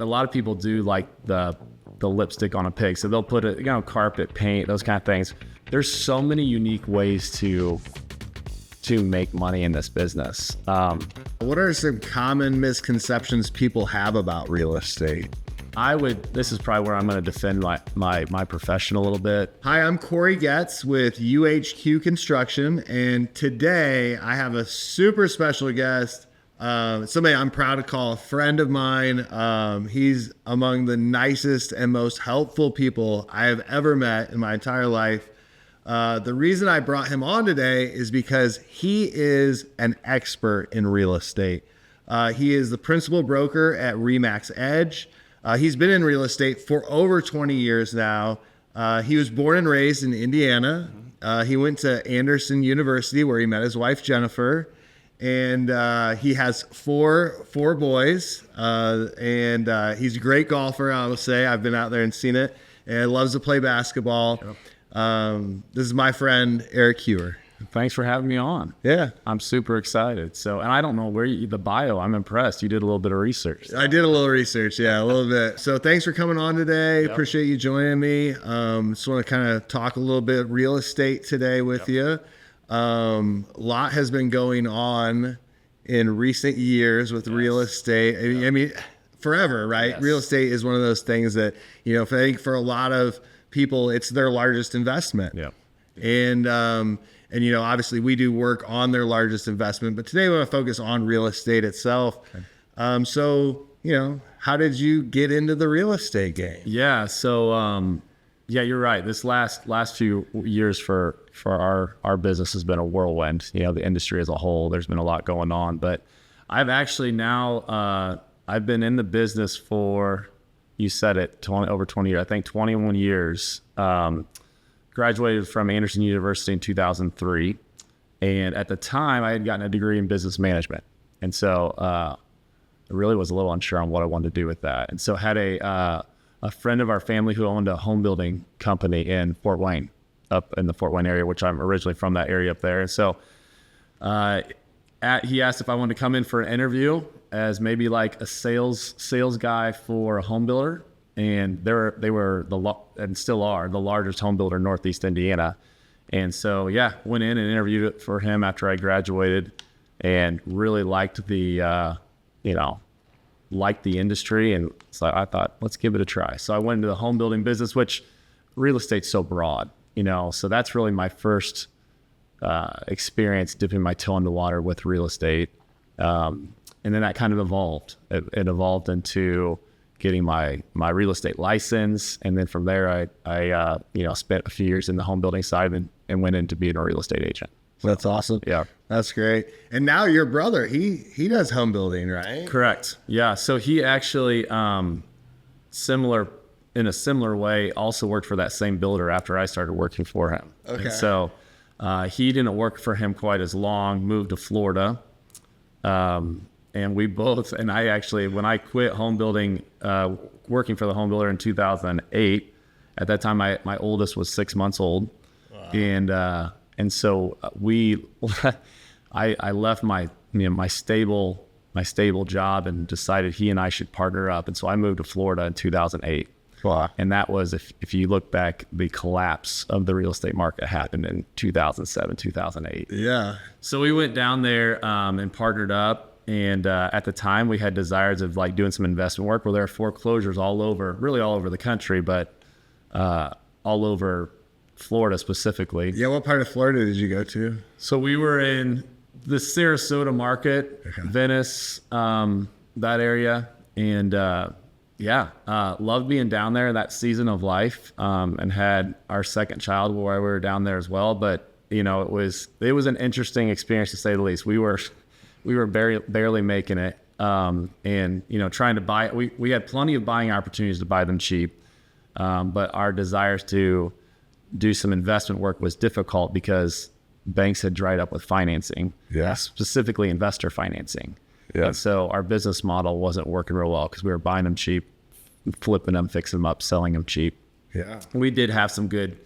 A lot of people do like the lipstick on a pig. So they'll put it, carpet, paint, those kind of things. There's so many unique ways to make money in this business. What are some common misconceptions people have about real estate? This is probably where I'm going to defend my profession a little bit. Hi, I'm Corey Getz with UHQ Construction, and today I have a super special guest, somebody I'm proud to call a friend of mine. He's among the nicest and most helpful people I have ever met in my entire life. The reason I brought him on today is because he is an expert in real estate. He is the principal broker at RE/MAX Edge. He's been in real estate for over 20 years now. He was born and raised in Indiana. He went to Anderson University where he met his wife, Jennifer. And he has four boys. And he's a great golfer, I will say. I've been out there and seen it. And loves to play basketball. Yep. This is my friend, Eric Huer. Thanks for having me on. Yeah. I'm super excited. So, and I don't know the bio, I'm impressed. You did a little bit of research. I did a little research. Yeah, a little bit. So thanks for coming on today. Yep. Appreciate you joining me. Just want to kind of talk a little bit real estate today with you. A lot has been going on in recent years with real estate. I mean, forever, right? Yes. Real estate is one of those things that, I think for a lot of people, it's their largest investment. Yeah. And obviously we do work on their largest investment, but today we want to focus on real estate itself. Okay. So, how did you get into the real estate game? Yeah. So, you're right. This last few years for our business has been a whirlwind. The industry as a whole, there's been a lot going on, but I've actually now, I've been in the business for, you said it, over 20 years, I think 21 years. Graduated from Anderson University in 2003. And at the time I had gotten a degree in business management. And so, I really was a little unsure on what I wanted to do with that. And so had a friend of our family who owned a home building company in Fort Wayne, up in the Fort Wayne area, which I'm originally from that area up there. And so, he asked if I wanted to come in for an interview as maybe like a sales guy for a home builder. And they were and still are the largest home builder in Northeast Indiana. And so, went in and interviewed it for him after I graduated and really liked the industry. And so I thought, let's give it a try. So I went into the home building business, which real estate's so broad, so that's really my first experience dipping my toe in the water with real estate. And then that kind of evolved. It evolved into getting my real estate license. And then from there, I spent a few years in the home building side and went into being a real estate agent. That's awesome. Yeah. That's great. And now your brother, he does home building, right? Correct. Yeah. So he actually, in a similar way, also worked for that same builder after I started working for him. Okay. And so he didn't work for him quite as long, moved to Florida. And we both, and I actually, when I quit home building, working for the home builder in 2008, at that time, my oldest was 6 months old. Wow. And so I left my stable job and decided he and I should partner up. And so I moved to Florida in 2008. Wow. And that was, if you look back, the collapse of the real estate market happened in 2007, 2008. Yeah. So we went down there and partnered up. And at the time, we had desires of doing some investment work. Well, there are foreclosures all over the country, but all over Florida specifically. Yeah, what part of Florida did you go to? So we were in the Sarasota market, okay. Venice, that area. And loved being down there that season of life, and had our second child while we were down there as well. But, it was an interesting experience to say the least. We were barely making it, and trying to buy. We had plenty of buying opportunities to buy them cheap, but our desires to do some investment work was difficult because banks had dried up with financing, specifically investor financing. Yeah. And so our business model wasn't working real well because we were buying them cheap, flipping them, fixing them up, selling them cheap. Yeah, we did have some good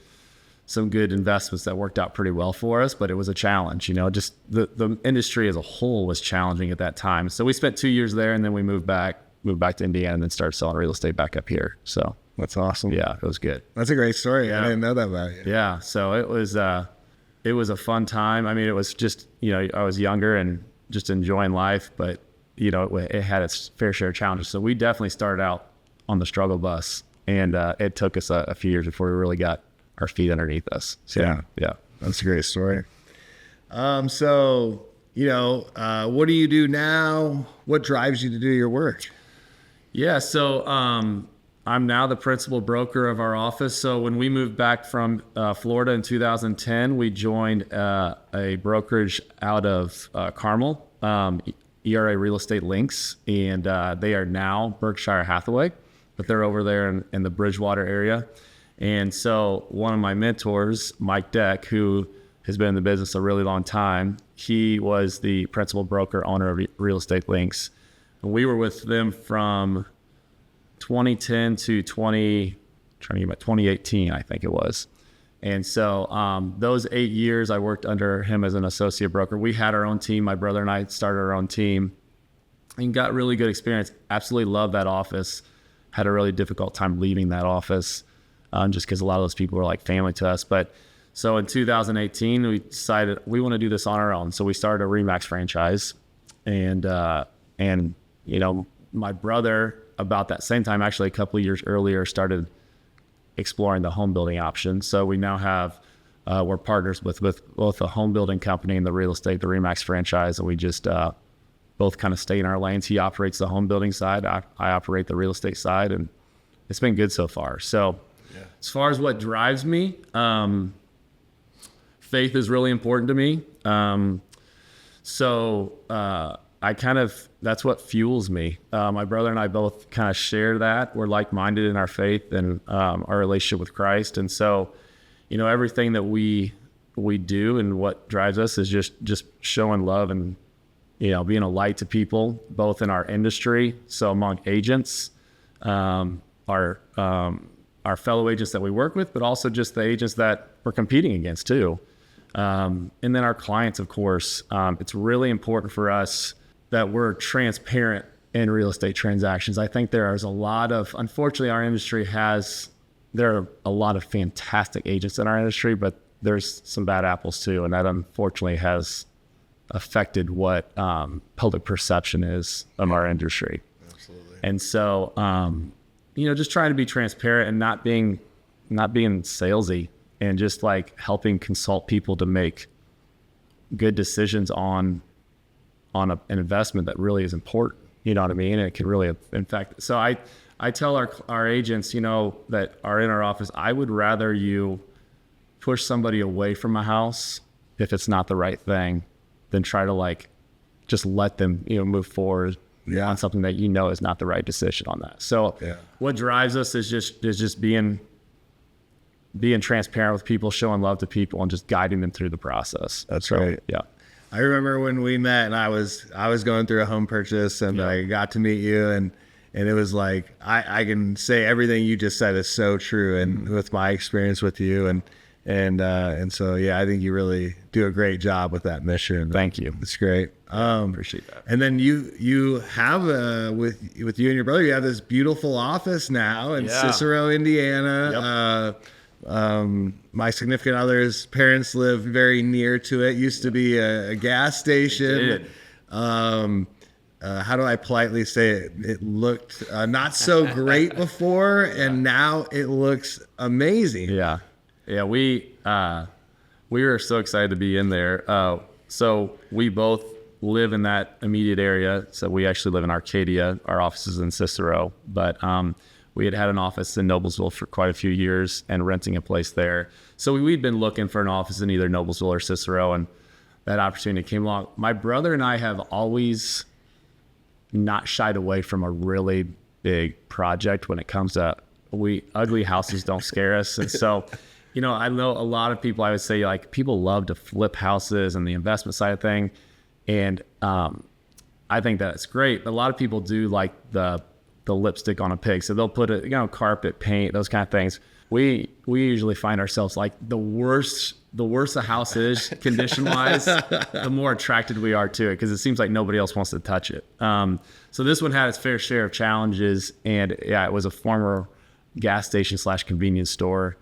investments that worked out pretty well for us, but it was a challenge. Just the industry as a whole was challenging at that time. So we spent 2 years there, and then we moved back moved back to Indiana and then started selling real estate back up here. So That's awesome. yeah, it was good. That's a great story. I didn't know that about you. Yeah. So it was a fun time. I mean, it was just, I was younger and just enjoying life, but it had its fair share of challenges. So we definitely started out on the struggle bus, and it took us a few years before we really got our feet underneath us. So, yeah. That's a great story. So, what do you do now? What drives you to do your work? Yeah. So, I'm now the principal broker of our office. So when we moved back from Florida in 2010, we joined a brokerage out of Carmel, ERA Real Estate Links, and they are now Berkshire Hathaway, but they're over there in the Bridgewater area. And so one of my mentors, Mike Deck, who has been in the business a really long time, he was the principal broker owner of Real Estate Links. And we were with them from 2010 to 2018, I think it was. And so those 8 years I worked under him as an associate broker. We had our own team. My brother and I started our own team and got really good experience. Absolutely loved that office. Had a really difficult time leaving that office just because a lot of those people were like family to us. But so in 2018, we decided we want to do this on our own. So we started a RE/MAX franchise. And my brother, about that same time, actually a couple of years earlier, started exploring the home building option. So we now have, we're partners with both the home building company and the real estate, the RE/MAX franchise, and we just both kind of stay in our lanes. He operates the home building side, I operate the real estate side, and it's been good so far. So as far as what drives me, faith is really important to me. That's what fuels me. My brother and I both kind of share that. We're like-minded in our faith and our relationship with Christ. And so, everything that we do and what drives us is just showing love and, being a light to people, both in our industry. So among agents, our fellow agents that we work with, but also just the agents that we're competing against too. And then our clients, of course. It's really important for us that we're transparent in real estate transactions. I think there's unfortunately our industry there are a lot of fantastic agents in our industry, but there's some bad apples too. And that unfortunately has affected what public perception is of our industry. Absolutely. And so, just trying to be transparent and not being salesy and just like helping consult people to make good decisions on an investment that really is important, you know what I mean? And it can really, in fact, so I tell our agents, that are in our office, I would rather you push somebody away from a house if it's not the right thing than try to just let them, move forward on something that is not the right decision on that. So what drives us is just being transparent with people, showing love to people, and just guiding them through the process. That's right. Yeah. I remember when we met and I was going through a home purchase and I got to meet you and it was like, I can say everything you just said is so true. And with my experience with you and so, I think you really do a great job with that mission. Thank you. It's great. Appreciate that. And then you have with you and your brother, you have this beautiful office now in Cicero, Indiana. Yep. My significant other's parents live very near to it. Used to be a gas station. It did. How do I politely say it? It looked not so great before, and now it looks amazing. Yeah. We were so excited to be in there. So we both live in that immediate area. So we actually live in Arcadia. Our office is in Cicero, but we had an office in Noblesville for quite a few years and renting a place there. So we'd been looking for an office in either Noblesville or Cicero, and that opportunity came along. My brother and I have always not shied away from a really big project when it comes to ugly houses don't scare us. And so, I know a lot of people, I would say people love to flip houses and the investment side of thing. And I think that's great. But a lot of people do like the the lipstick on a pig. So they'll put it, carpet, paint, those kind of things. We usually find ourselves like the worse the house is condition wise, the more attracted we are to it, because it seems like nobody else wants to touch it. So this one had its fair share of challenges, and yeah, it was a former gas station / convenience store.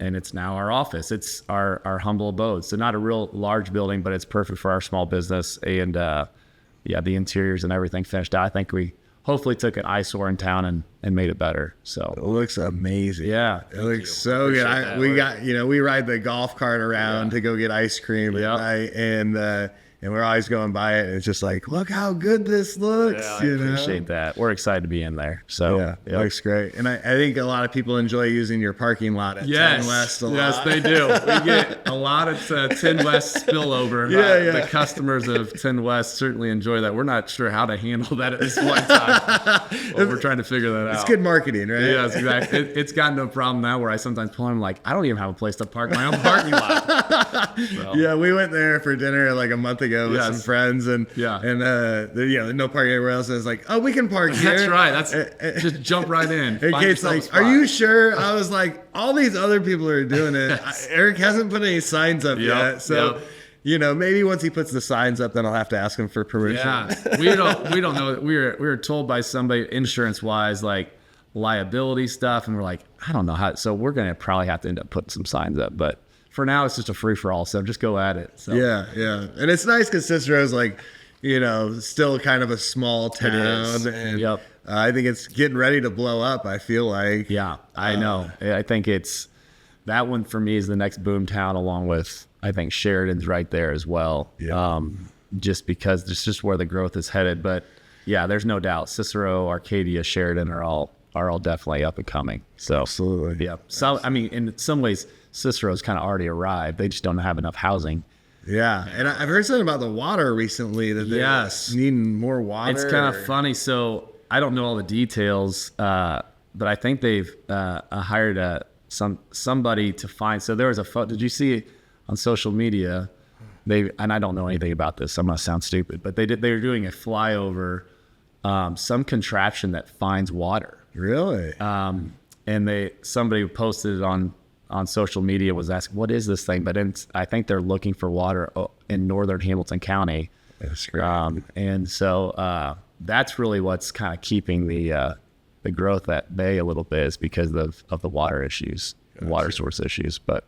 And it's now our office. It's our humble abode. So not a real large building, but it's perfect for our small business. And yeah, the interiors and everything finished out. I think we hopefully took an eyesore in town and made it better. So it looks amazing. Yeah, it looks so good. We ride the golf cart around to go get ice cream at night, and we're always going by it, and it's just like, look how good this looks. Yeah, I appreciate that. We're excited to be in 'So yeah, it looks great. And I think a lot of people enjoy using your parking lot at 10 West a lot. Yes, they do. We get a lot of 10 West spillover. The customers of 10 West certainly enjoy that. We're not sure how to handle that at this point in time. But we're trying to figure that out. It's good marketing, right? Yes, exactly. It's gotten to a problem now where I sometimes pull in, like, I don't even have a place to park my own parking lot. So. Yeah, we went there for dinner like a month ago with some friends, and there's no parking anywhere else. And it's like, oh, we can park here. That's right. That's just jump right in. And Kate's like, are you sure? I was like, all these other people are doing it. Eric hasn't put any signs up yet, so maybe once he puts the signs up, then I'll have to ask him for permission. Yeah, we don't know. We were told by somebody insurance wise, like liability stuff, and we're like, I don't know how. So we're gonna probably have to end up putting some signs up, but. For now, it's just a free for all, so just go at it. So. Yeah, and it's nice because Cicero's like, still kind of a small town, and I think it's getting ready to blow up. I feel like. Yeah, I know. I think it's that one for me is the next boom town, along with I think Sheridan's right there as well. Yeah. Just because it's just where the growth is headed, but yeah, there's no doubt Cicero, Arcadia, Sheridan are all definitely up and coming. So absolutely. Yeah. So I mean, in some ways. Cicero's kind of already arrived. They just don't have enough housing. Yeah, and I've heard something about the water recently that they're needing more water. It's kind of funny. So I don't know all the details, but I think they've hired somebody to find. So there was did you see on social media? And I don't know anything about this. I'm gonna sound stupid, but they were doing a flyover, some contraption that finds water. Really? And somebody posted it on social media was asking, what is this thing? But I think they're looking for water in northern Hamilton County. That's great. And so that's really what's kind of keeping the growth at bay a little bit is because of the water issues, water source issues. But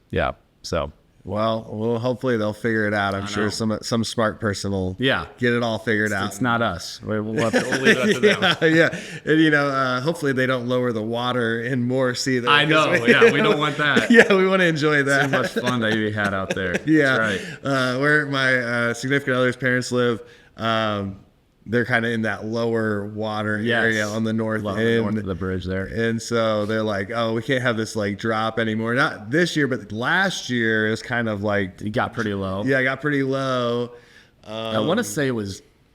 yeah, so. Well, hopefully they'll figure it out. I'm sure some smart person will get it all figured out. It's not us. We'll leave it up to them. Yeah. And, hopefully they don't lower the water in Morse either. I know. We don't want that. Yeah, we want to enjoy that. Too much fun that you had out there. Yeah. That's right. Where my significant other's parents live, they're kind of in that lower water area on the north end. North of the bridge there. And so they're like, oh, we can't have this like drop anymore. Not this year, but last year it was kind of like. It got pretty low. Yeah, it got pretty low. I want to say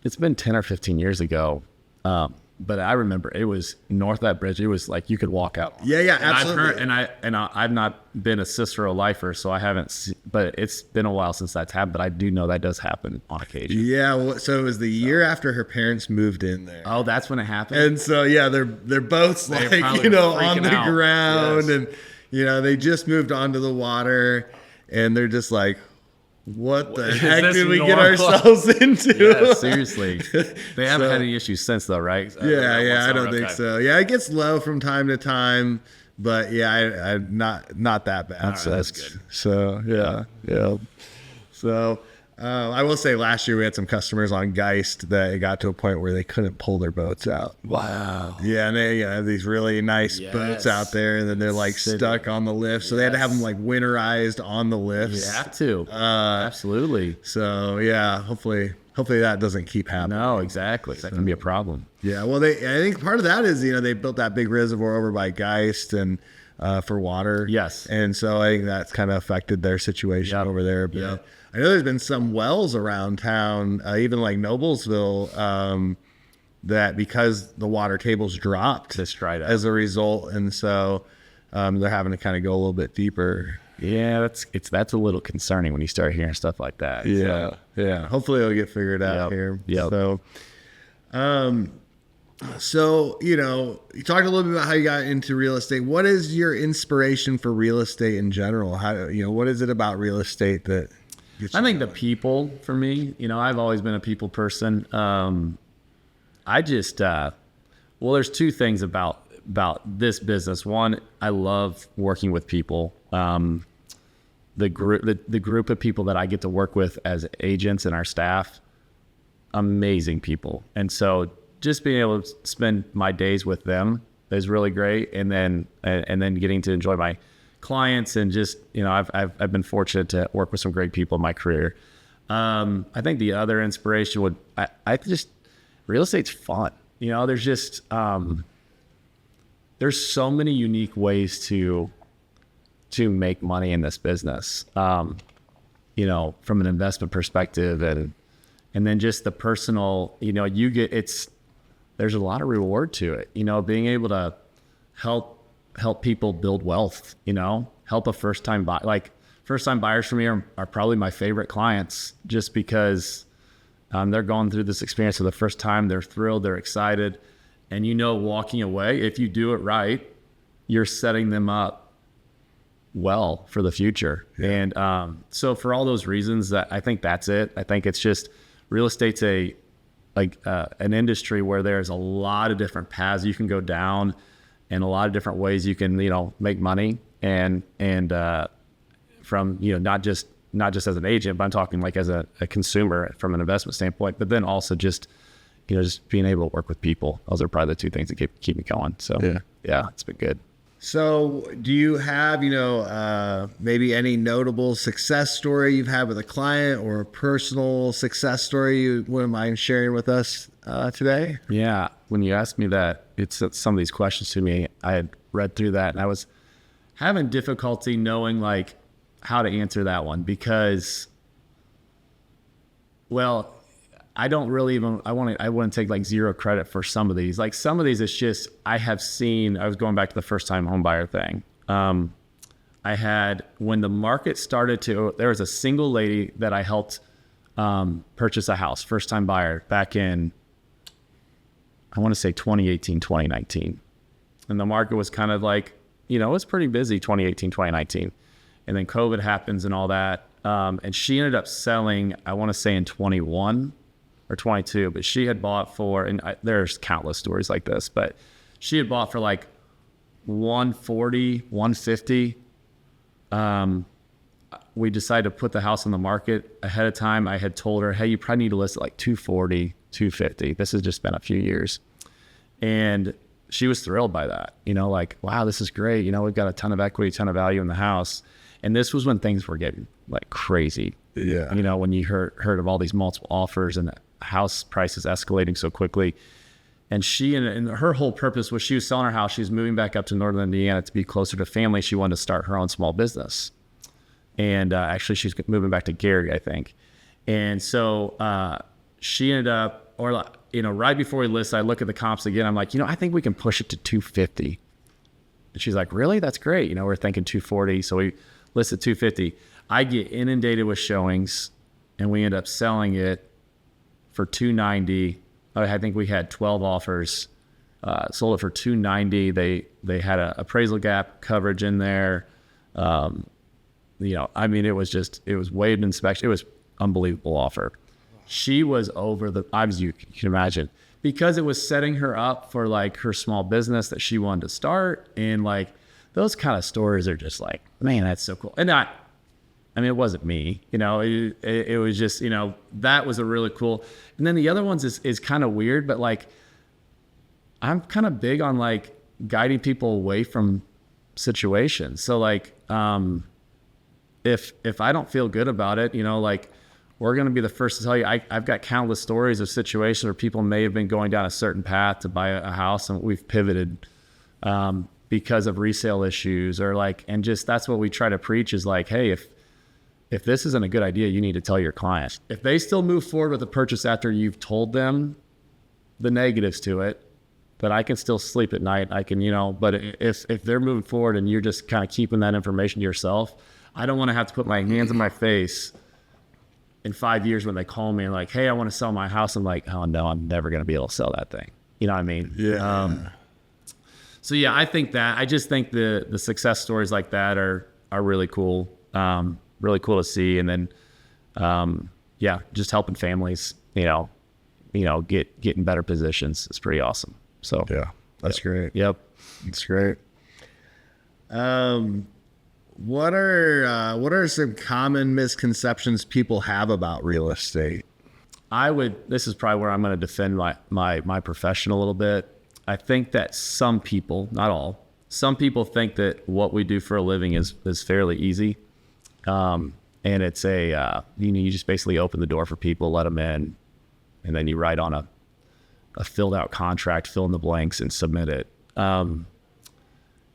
it's been 10 or 15 years ago. But I remember it was north of that bridge. It was like you could walk out. Yeah, and absolutely. I've not been a Cicero lifer, so I haven't. But it's been a while since that's happened. But I do know that does happen on occasion. Yeah, well, so it was the year after her parents moved in there. Oh, that's when it happened. And so they're both like on the ground, and they just moved onto the water, and they're just like. What the heck did we get ourselves into? Yeah, seriously. They haven't had any issues since, though, right? Yeah, I don't think so. Yeah, it gets low from time to time, but yeah, not that bad. That's good. So yeah. So I will say, last year we had some customers on Geist that it got to a point where they couldn't pull their boats out. Wow. Yeah, and they have these really nice boats out there, and then they're like stuck on the lift, so they had to have them like winterized on the lifts. You have to. Absolutely. So yeah, hopefully that doesn't keep happening. No, exactly. That can be a problem. Yeah, well, I think part of that is they built that big reservoir over by Geist and for water. Yes. And so I think that's kind of affected their situation over there. But I know there's been some wells around town, even like Noblesville, that because the water table's dropped as a result, and so they're having to kind of go a little bit deeper. Yeah, that's a little concerning when you start hearing stuff like that. Yeah. Hopefully it'll get figured out here. Yeah. So, So, you talked a little bit about how you got into real estate. What is your inspiration for real estate in general? What is it about real estate that gets you I think the going? people for me, I've always been a people person. I just, well, there's two things about this business. One, I love working with people. The group of people that I get to work with as agents and our staff, amazing people. And so just being able to spend my days with them is really great. And then getting to enjoy my clients and just, I've been fortunate to work with some great people in my career. I think the other inspiration real estate's fun. There's just, there's so many unique ways to make money in this business, from an investment perspective and then just the personal, there's a lot of reward to it, being able to help people build wealth, help a first-time buyer. Like first-time buyers for me are probably my favorite clients just because they're going through this experience for the first time. They're thrilled, they're excited. And walking away, if you do it right, you're setting them up well for the future. Yeah. And so for all those reasons, I think that's it. I think it's just real estate's an industry where there's a lot of different paths you can go down and a lot of different ways you can, make money and from, not just as an agent, but I'm talking like as a consumer from an investment standpoint, but then also just being able to work with people. Those are probably the two things that keep me going. So yeah, it's been good. So do you have, maybe any notable success story you've had with a client or a personal success story you wouldn't mind sharing with us today? Yeah. When you asked me that, it's some of these questions to me, I had read through that and I was having difficulty knowing like how to answer that one because, well, I don't really even, I wouldn't take like zero credit for some of these. Like some of these, it's just, I was going back to the first time home buyer thing. I had, when the market started there was a single lady that I helped purchase a house, first time buyer back in, I want to say 2018, 2019. And the market was kind of like, it was pretty busy 2018, 2019. And then COVID happens and all that. And she ended up selling, I want to say in 21 or 22, but she had bought for, and there's countless stories like this, but she had bought for like 140, 150. We decided to put the house on the market ahead of time. I had told her, hey, you probably need to list it like 240, 250. This has just been a few years. And she was thrilled by that, like, wow, this is great. We've got a ton of equity, a ton of value in the house. And this was when things were getting like crazy. Yeah. When you heard of all these multiple offers and house prices escalating so quickly. And she, and her whole purpose was she was selling her house. She was moving back up to Northern Indiana to be closer to family. She wanted to start her own small business. And actually she's moving back to Gary, I think. And so she ended up, right before we list, I look at the comps again. I'm like, I think we can push it to 250. And she's like, really? That's great. We're thinking 240. So we listed 250. I get inundated with showings and we end up selling it for 290. I think we had 12 offers, sold it for 290. They had an appraisal gap coverage in there. It was waived inspection. It was unbelievable offer. She was over the odds, you can imagine, because it was setting her up for like her small business that she wanted to start. And like those kind of stories are just like, man, that's so cool. And it wasn't me, it was just, that was a really cool. And then the other ones is kind of weird, but like, I'm kind of big on like guiding people away from situations. So like, if I don't feel good about it, like we're going to be the first to tell you, I've got countless stories of situations where people may have been going down a certain path to buy a house and we've pivoted, because of resale issues or like, and just, that's what we try to preach is like, hey, if this isn't a good idea, you need to tell your client. If they still move forward with the purchase after you've told them the negatives to it, that I can still sleep at night. I can, but if they're moving forward and you're just kind of keeping that information to yourself, I don't want to have to put my hands in my face in 5 years when they call me and like, hey, I want to sell my house. I'm like, oh no, I'm never going to be able to sell that thing. You know what I mean? Yeah. So yeah, I just think the success stories like that are really cool. Really cool to see. And then, just helping families, get in better positions is pretty awesome. So Yeah. That's great. Yep. That's great. What are some common misconceptions people have about real estate? This is probably where I'm going to defend my profession a little bit. I think that some people, not all, some people think that what we do for a living is fairly easy. And it's you just basically open the door for people, let them in, and then you write on a filled out contract, fill in the blanks and submit it. And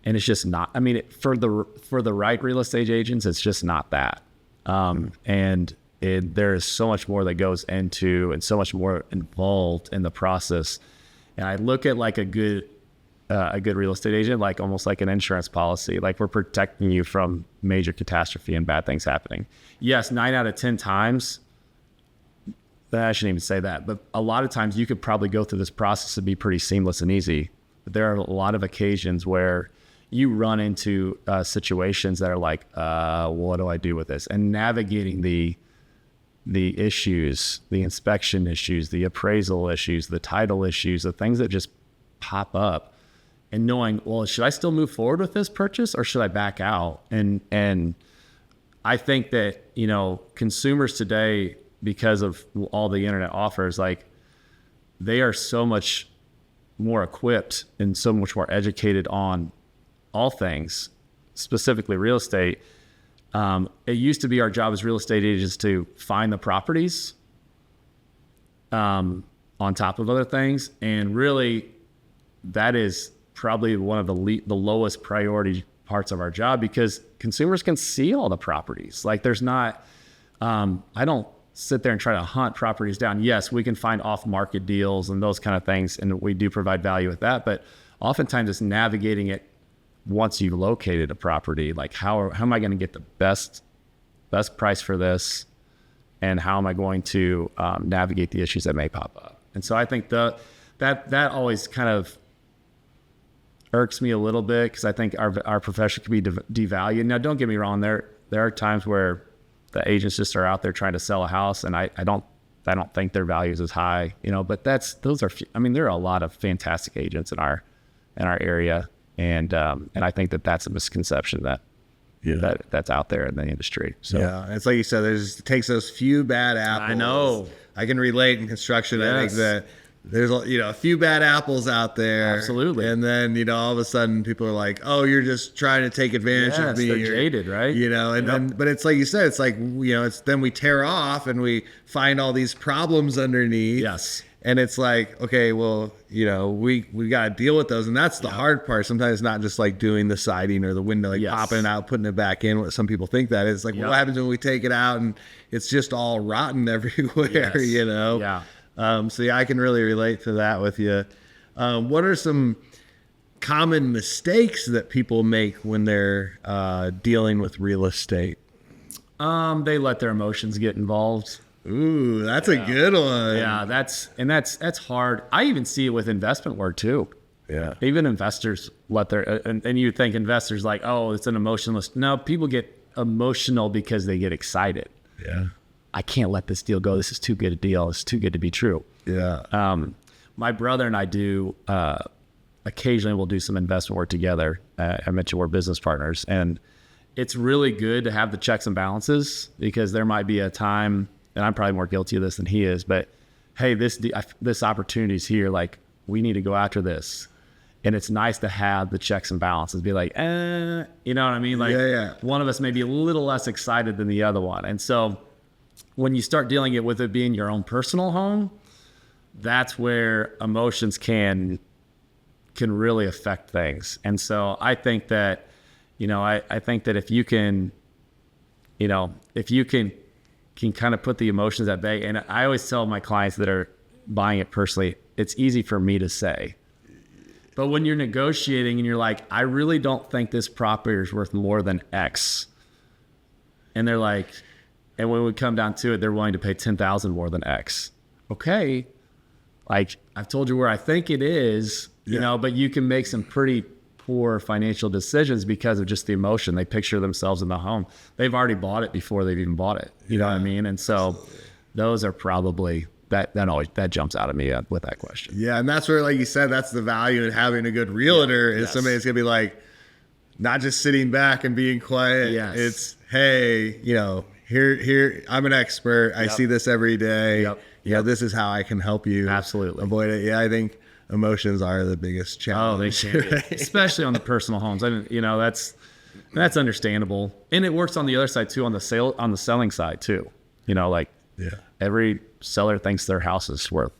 it's just not, for the right real estate agents, it's just not that. There is so much more that goes into and so much more involved in the process. And I look at like a good real estate agent, like almost like an insurance policy, like we're protecting you from major catastrophe and bad things happening. Yes, 9 out of 10 times, I shouldn't even say that, but a lot of times you could probably go through this process and be pretty seamless and easy. But there are a lot of occasions where you run into situations that are like, what do I do with this? And navigating the issues, the inspection issues, the appraisal issues, the title issues, the things that just pop up, and knowing, well, should I still move forward with this purchase or should I back out? And I think that, consumers today, because of all the internet offers, like they are so much more equipped and so much more educated on all things, specifically real estate. It used to be our job as real estate agents to find the properties on top of other things. And really, that is probably one of the lowest priority parts of our job, because consumers can see all the properties. Like there's not, I don't sit there and try to hunt properties down. Yes, we can find off-market deals and those kind of things, and we do provide value with that. But oftentimes it's navigating it once you've located a property, like how am I going to get the best price for this, and how am I going to navigate the issues that may pop up? And so I think that always kind of irks me a little bit, because I think our profession can be devalued. Now, don't get me wrong, there are times where the agents just are out there trying to sell a house, and I don't think their value is as high, but there are a lot of fantastic agents in our area. And I think that's a misconception that's out there in the industry. So yeah, it's like you said, it takes those few bad apples. I know. I can relate in construction. Yes. I think that there's a few bad apples out there. Absolutely. And then all of a sudden people are like, oh, you're just trying to take advantage of me. They're jaded, right? Then but it's like you said, it's like it's then we tear off and we find all these problems underneath. Yes. And it's like, okay, well, we got to deal with those. And that's the hard part. Sometimes it's not just like doing the siding or the window, popping it out, putting it back in. What some people think that is. Like, what happens when we take it out and it's just all rotten everywhere, Yeah. So yeah, I can really relate to that with you. What are some common mistakes that people make when they're dealing with real estate? They let their emotions get involved. Ooh, that's a good one. Yeah, that's hard. I even see it with investment work too. Yeah. Even investors let their, and you think investors like, oh, it's an emotionless. No, people get emotional because they get excited. Yeah. I can't let this deal go. This is too good a deal. It's too good to be true. Yeah. My brother and I do, occasionally we'll do some investment work together. I mentioned we're business partners, and it's really good to have the checks and balances, because there might be a time, and I'm probably more guilty of this than he is, but hey, this opportunity's here. Like, we need to go after this. And it's nice to have the checks and balances, be like, you know what I mean? Like, one of us may be a little less excited than the other one. And so when you start dealing with it being your own personal home, that's where emotions can really affect things. And so I think that, I think that if you can kind of put the emotions at bay. And I always tell my clients that are buying it personally, it's easy for me to say. But when you're negotiating and you're like, I really don't think this property is worth more than X. And they're like, and when we come down to it, they're willing to pay $10,000 more than X. Okay. like, I've told you where I think it is, you know, but you can make some pretty poor financial decisions because of just the emotion. They picture themselves in the home. They've already bought it before they've even bought it. You know what I mean? And so those are probably that jumps out at me with that question. Yeah. And that's where, like you said, that's the value in having a good realtor is somebody that's going to be like, not just sitting back and being quiet. Yes. It's, hey, you know, here, I'm an expert. I see this every day. Yeah. This is how I can help you avoid it. Yeah. I think emotions are the biggest challenge. Oh, they can be. Especially on the personal homes. I mean, you know, that's understandable. And it works on the other side too, on the selling side too. You know, like every seller thinks their house is worth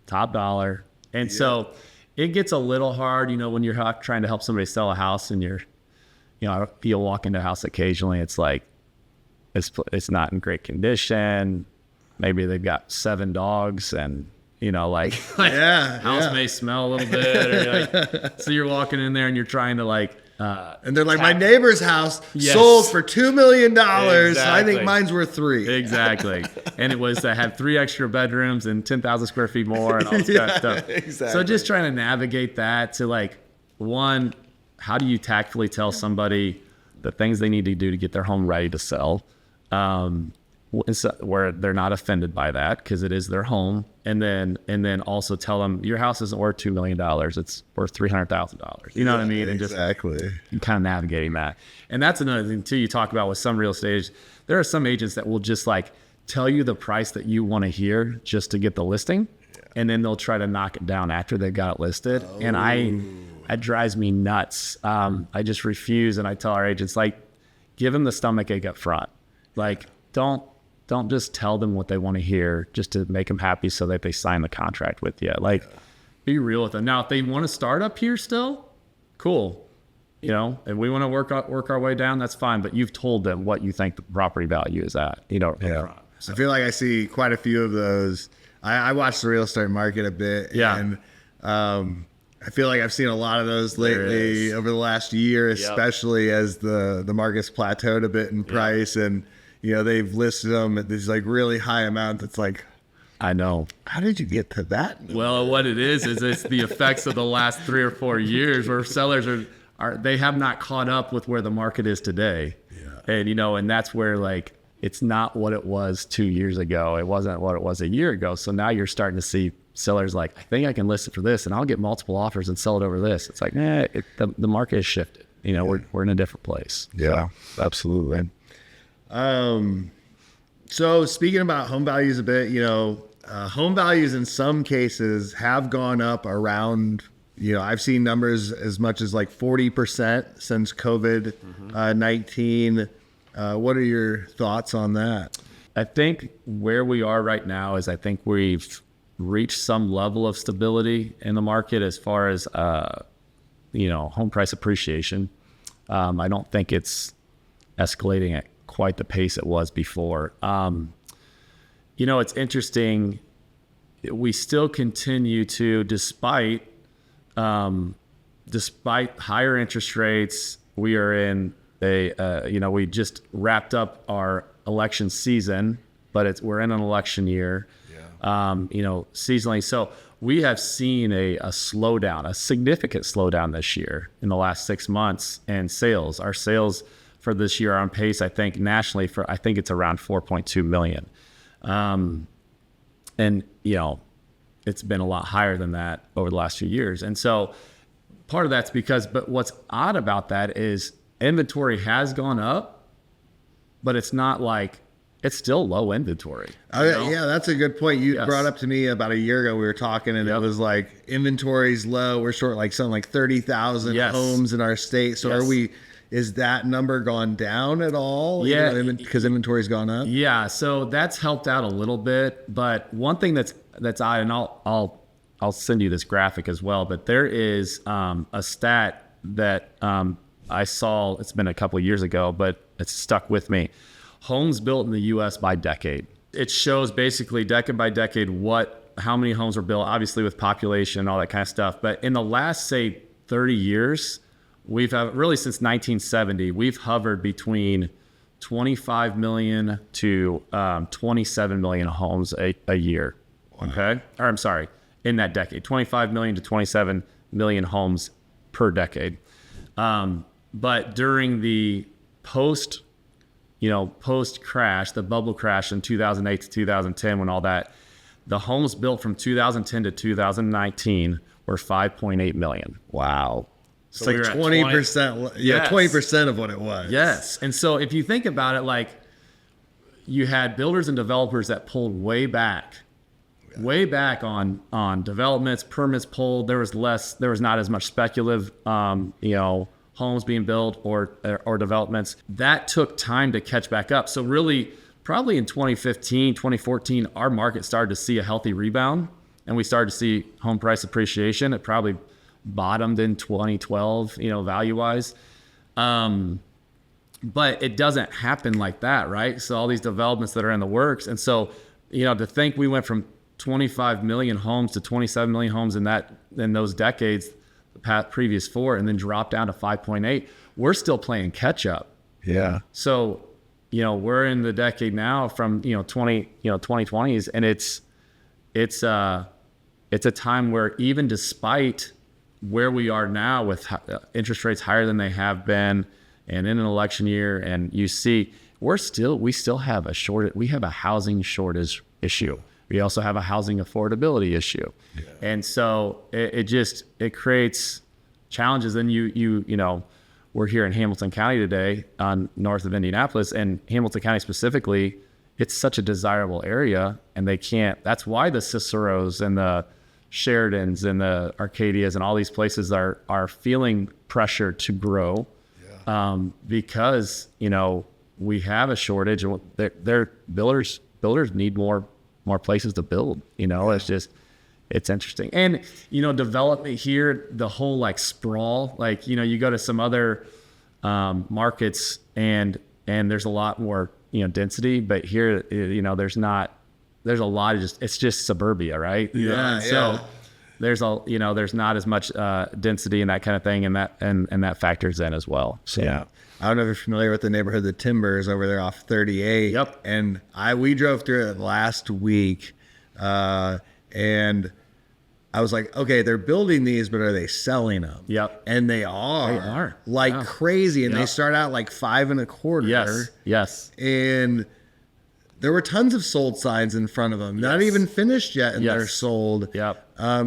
top dollar. And so it gets a little hard, you know, when you're trying to help somebody sell a house and you'll walk into a house occasionally. It's like, it's not in great condition. Maybe they've got 7 dogs and, you know, house may smell a little bit. Or so you're walking in there and you're trying to and they're like, my neighbor's house sold for $2 million. Exactly. So I think mine's worth 3. Exactly. And it was to have 3 extra bedrooms and 10,000 square feet more and all this kind of stuff. Exactly. So just trying to navigate that to one, how do you tactfully tell somebody the things they need to do to get their home ready to sell? Where they're not offended by that because it is their home, and then also tell them your house isn't worth $2 million; it's worth $300,000. You know what I mean? And just kind of navigating that. And that's another thing too. You talk about with some real estate agents. There are some agents that will just tell you the price that you want to hear just to get the listing, and then they'll try to knock it down after they've got it listed. And that drives me nuts. I just refuse, and I tell our agents give them the stomach ache up front. Don't just tell them what they want to hear just to make them happy so that they sign the contract with you. Be real with them. Now, if they want to start up here still, cool. You know, if we want to work our way down, that's fine. But you've told them what you think the property value is at, you know. So I feel like I see quite a few of those. I watch the real estate market a bit. Yeah. And I feel like I've seen a lot of those lately over the last year, especially as the market's plateaued a bit in price. And you know, they've listed them at this really high amount. That's I know. How did you get to that? Well, what it is it's the effects of the last 3 or 4 years where sellers they have not caught up with where the market is today. Yeah. And, you know, and that's where it's not what it was 2 years ago. It wasn't what it was a year ago. So now you're starting to see sellers I think I can list it for this and I'll get multiple offers and sell it over this. It's the market has shifted. You know, we're in a different place. Yeah, absolutely. So speaking about home values a bit, you know, home values in some cases have gone up around, you know, I've seen numbers as much as 40% since COVID-19. What are your thoughts on that? I think where we are right now is I think we've reached some level of stability in the market as far as, you know, home price appreciation. I don't think it's escalating at quite the pace it was before. You know, it's interesting. We still continue to, despite higher interest rates, we are in you know, we just wrapped up our election season, but we're in an election year, you know, seasonally. So we have seen a slowdown, a significant slowdown this year in the last 6 months in sales. Our sales for this year are on pace, I think, nationally I think it's around 4.2 million. And, you know, it's been a lot higher than that over the last few years. And so part of that's but what's odd about that is inventory has gone up, but it's not it's still low inventory. Yeah, that's a good point. You brought up to me about a year ago, we were talking and it was inventory's low. We're short something 30,000 homes in our state. So is that number gone down at all? Yeah. Because inventory's gone up? Yeah. So that's helped out a little bit. But one thing that's odd, and I'll send you this graphic as well, but there is a stat that I saw, it's been a couple of years ago, but it's stuck with me. Homes built in the U.S. by decade. It shows basically decade by decade how many homes were built, obviously with population and all that kind of stuff. But in the last, say, 30 years, really since 1970, we've hovered between 25 million to 27 million homes a year. Okay. Or I'm sorry, in that decade, 25 million to 27 million homes per decade. But during the post crash, the bubble crash in 2008 to 2010, when all that, the homes built from 2010 to 2019 were 5.8 million. Wow. It's So like we were at 20%. Yeah, Yes. 20% of what it was. Yes. And so if you think about it, like you had builders and developers that pulled way back on developments, permits pulled. There was not as much speculative, homes being built or developments. That took time to catch back up. So really, probably in 2015, 2014, our market started to see a healthy rebound, and we started to see home price appreciation. It probably bottomed in 2012, value-wise. But it doesn't happen like that, right? So all these developments that are in the works. And so, to think we went from 25 million homes to 27 million homes in those decades, the previous 4, and then dropped down to 5.8, we're still playing catch up. Yeah. So, we're in the decade now from, 2020s, and it's a time where even despite where we are now with interest rates higher than they have been, and in an election year, and you see, we still have we have a housing shortage issue. We also have a housing affordability issue. Yeah. And so it creates challenges. And we're here in Hamilton County today, north of Indianapolis, and Hamilton County specifically, it's such a desirable area, and that's why the Ciceros and the Sheridans and the Arcadias and all these places are feeling pressure to grow. Yeah. Because, we have a shortage, and their builders need more places to build. It's interesting. And development here, the whole like sprawl, like you go to some other markets and there's a lot more density, but here there's a lot of it's just suburbia, right? Yeah. So there's not as much density and that kind of thing, and that factors in as well. So yeah. I don't know if you're familiar with the neighborhood, the Timbers over there off 38. Yep. And we drove through it last week, and I was like, okay, they're building these, but are they selling them? Yep. And they are like crazy. And they start out like 5.25. Yes. And there were tons of sold signs in front of them, not even finished yet, and they're sold. Yep.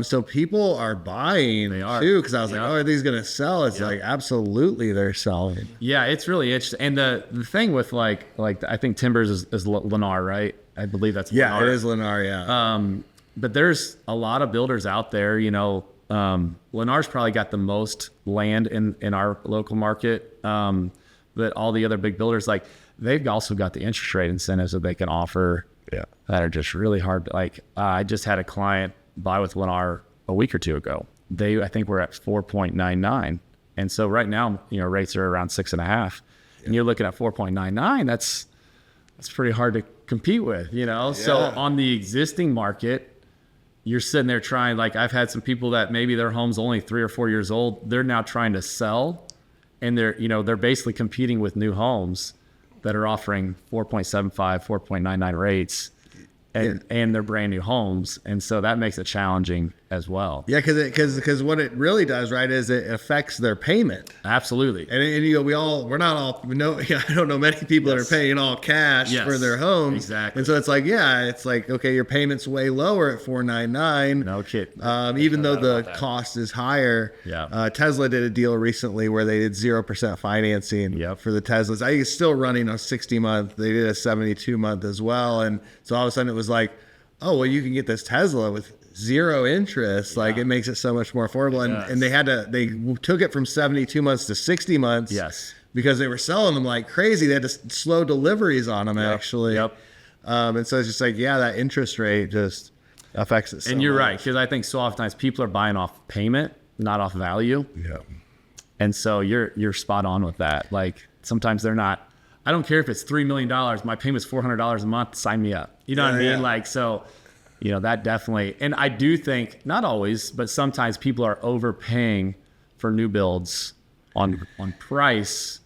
So people are buying too, because I was like, oh, are these going to sell? It's like, absolutely, they're selling. Yeah, it's really interesting. And the thing with like I think Timbers is Lennar, right? I believe that's Lennar. Yeah, it is Lennar, yeah. But there's a lot of builders out there, Lennar's probably got the most land in our local market. But all the other big builders, like, they've also got the interest rate incentives that they can offer that are just really hard. Like, I just had a client buy with Lennar a week or two ago. I think we're at 4.99. And so right now, rates are around 6.5, and you're looking at 4.99. That's pretty hard to compete with, So on the existing market, you're sitting there trying, like, I've had some people that maybe their home's only 3 or 4 years old. They're now trying to sell, and they're basically competing with new homes that are offering 4.75, 4.99 rates, and they're brand new homes. And so that makes it challenging as well. Yeah, because what it really does, right, is it affects their payment. Absolutely. And we're not all, I don't know many people that are paying all cash for their homes. Exactly. And so it's like, okay, your payment's way lower at $499. No kidding. Even though the cost is higher. Yeah. Tesla did a deal recently where they did 0% financing for the Teslas. I think it's still running a 60-month. They did a 72-month as well. And so all of a sudden it was like, oh, well, you can get this Tesla with zero interest. Like, it makes it so much more affordable. And they took it from 72 months to 60 months. Yes. Because they were selling them like crazy. They had to slow deliveries on them, actually. Yep. And so it's just like, that interest rate just affects it so And you're much. right, because I think so oftentimes people are buying off payment, not off value. Yeah. And so you're spot on with that. Like, sometimes they're not. I don't care if it's $3 million. My payment's $400 a month. Sign me up. You know what I mean? Like, so, that definitely. And I do think, not always, but sometimes people are overpaying for new builds on price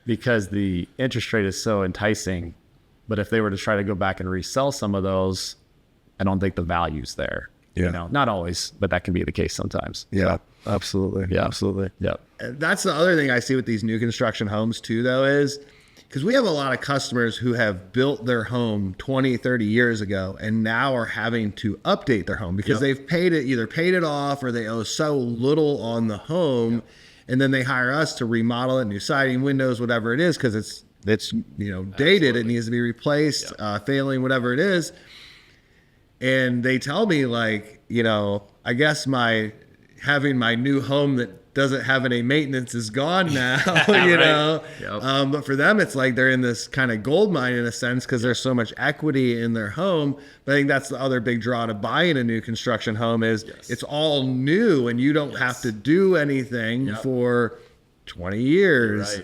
because the interest rate is so enticing. But if they were to try to go back and resell some of those, I don't think the value's there. Yeah. You know, not always, but that can be the case sometimes. Yeah, absolutely. Yeah. Absolutely. Yeah. And that's the other thing I see with these new construction homes too, though, is because we have a lot of customers who have built their home 20, 30 years ago and now are having to update their home because they've either paid it off or they owe so little on the home. And then they hire us to remodel it, new siding, windows, whatever it is, because it's dated. It needs to be replaced, failing, whatever it is. And they tell me like, I guess having my new home that doesn't have any maintenance is gone now, know? Yep. But for them, it's like they're in this kind of gold mine in a sense because there's so much equity in their home. But I think that's the other big draw to buying a new construction home is it's all new and you don't have to do anything for 20 years,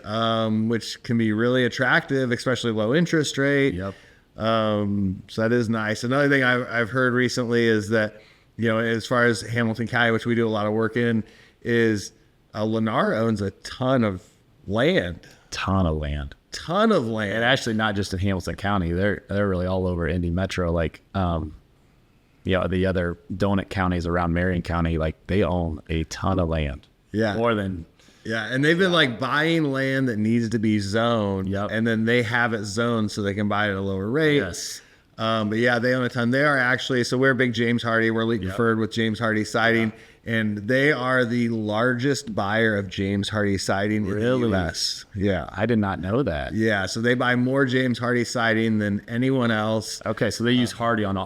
which can be really attractive, especially low interest rate. Yep. So that is nice. Another thing I've heard recently is that, as far as Hamilton County, which we do a lot of work in, is Lennar owns a ton of land. And actually not just in Hamilton County. They're really all over Indy Metro. Like, the other donut counties around Marion County, like they own a ton of land. Yeah. More than... Yeah, and they've been like buying land that needs to be zoned, and then they have it zoned so they can buy it at a lower rate. Yes. But yeah, they own a ton. They are actually, so we're big James Hardie. We're lead preferred with James Hardie Siding, and they are the largest buyer of James Hardie Siding in the U.S. Yeah. I did not know that. Yeah, so they buy more James Hardie Siding than anyone else. Okay, so they use Hardie on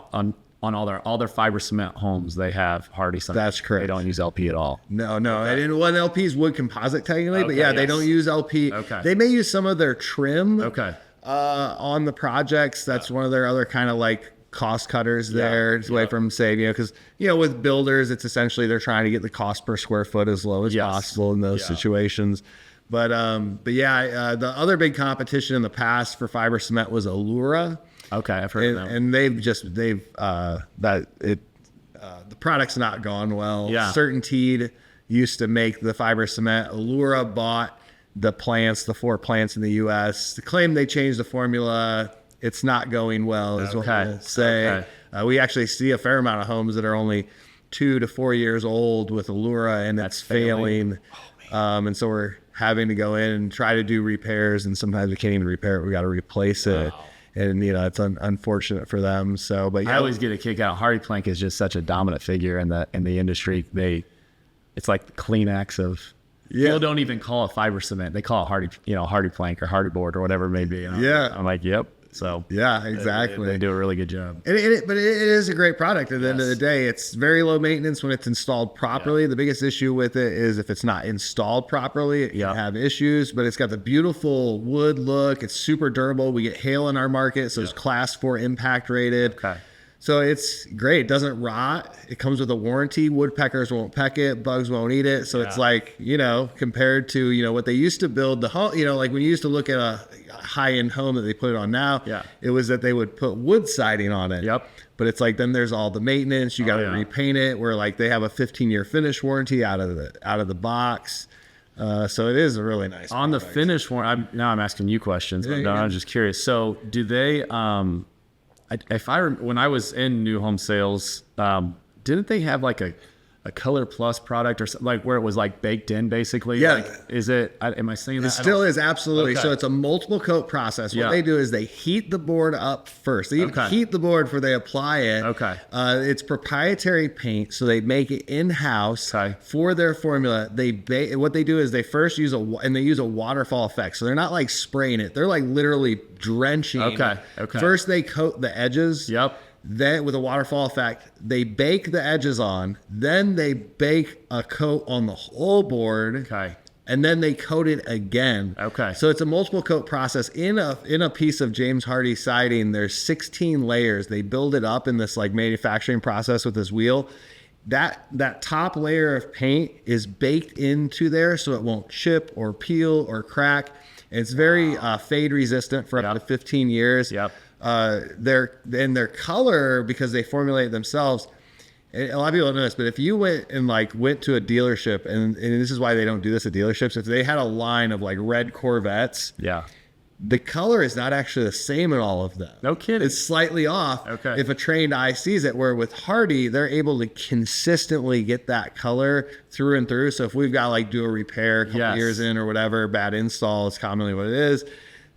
all their fiber cement homes. They have Hardie cement. That's correct. They don't use LP at all. No. Okay. And one LP is wood composite technically, but they don't use LP. Okay. They may use some of their trim. Okay. On the projects. That's one of their other kind of like cost cutters there. It's away from saving, because with builders, it's essentially they're trying to get the cost per square foot as low as possible in those situations. But the other big competition in the past for fiber cement was Allura. Okay, I've heard of them. And the product's not gone well. Yeah. Certainteed used to make the fiber cement. Allura bought the 4 plants in the U.S. The claim they changed the formula. It's not going well, is what I say. Okay. We actually see a fair amount of homes that are only 2 to 4 years old with Allura, and that's failing. And so we're having to go in and try to do repairs, and sometimes we can't even repair it. We got to replace it. Wow. And it's unfortunate for them. So, but I always get a kick out. Hardie Plank is just such a dominant figure in the industry. It's like the Kleenex of. People don't even call it fiber cement. They call it Hardie Plank or Hardie Board or whatever it may be. I'm like, yep. So yeah, exactly. They do a really good job. But it is a great product. At the end of the day, it's very low maintenance when it's installed properly. Yeah. The biggest issue with it is if it's not installed properly, it can have issues. But it's got the beautiful wood look. It's super durable. We get hail in our market, so it's Class 4 impact rated. Okay. So it's great. It doesn't rot. It comes with a warranty. Woodpeckers won't peck it. Bugs won't eat it. So it's like, compared to, what they used to build the home, like when you used to look at a high-end home that they put it on now, it was that they would put wood siding on it. Yep. But it's like, then there's all the maintenance. You got to repaint it, where like they have a 15-year finish warranty out of the box. So it is a really nice on product. The finish one. Now I'm asking you questions. I'm just curious. So do they, when I was in new home sales, didn't they have like a Color Plus product or something, like where it was like baked in basically? Yeah. Like, is it? Am I saying that? It still is, absolutely. Okay. So it's a multiple coat process. What they do is they heat the board up first. They heat the board before they apply it. Okay. It's proprietary paint, so they make it in-house for their formula. What they do is they first use a waterfall effect. So they're not like spraying it. They're like literally drenching. Okay. First they coat the edges. Yep. Then with a waterfall effect, they bake the edges on. Then they bake a coat on the whole board. Okay. And then they coat it again. Okay. So it's a multiple coat process. In a piece of James Hardie siding, there's 16 layers. They build it up in this like manufacturing process with this wheel. That top layer of paint is baked into there so it won't chip or peel or crack. And it's very fade resistant for up to 15 years. Yep. Their color, because they formulate it themselves. A lot of people don't know this, but if you went to a dealership, and this is why they don't do this at dealerships, if they had a line of like red Corvettes, the color is not actually the same in all of them. No kidding. It's slightly off. Okay. If a trained eye sees it, where with Hardy, they're able to consistently get that color through and through. So if we've got like do a repair a couple years in or whatever, bad install is commonly what it is,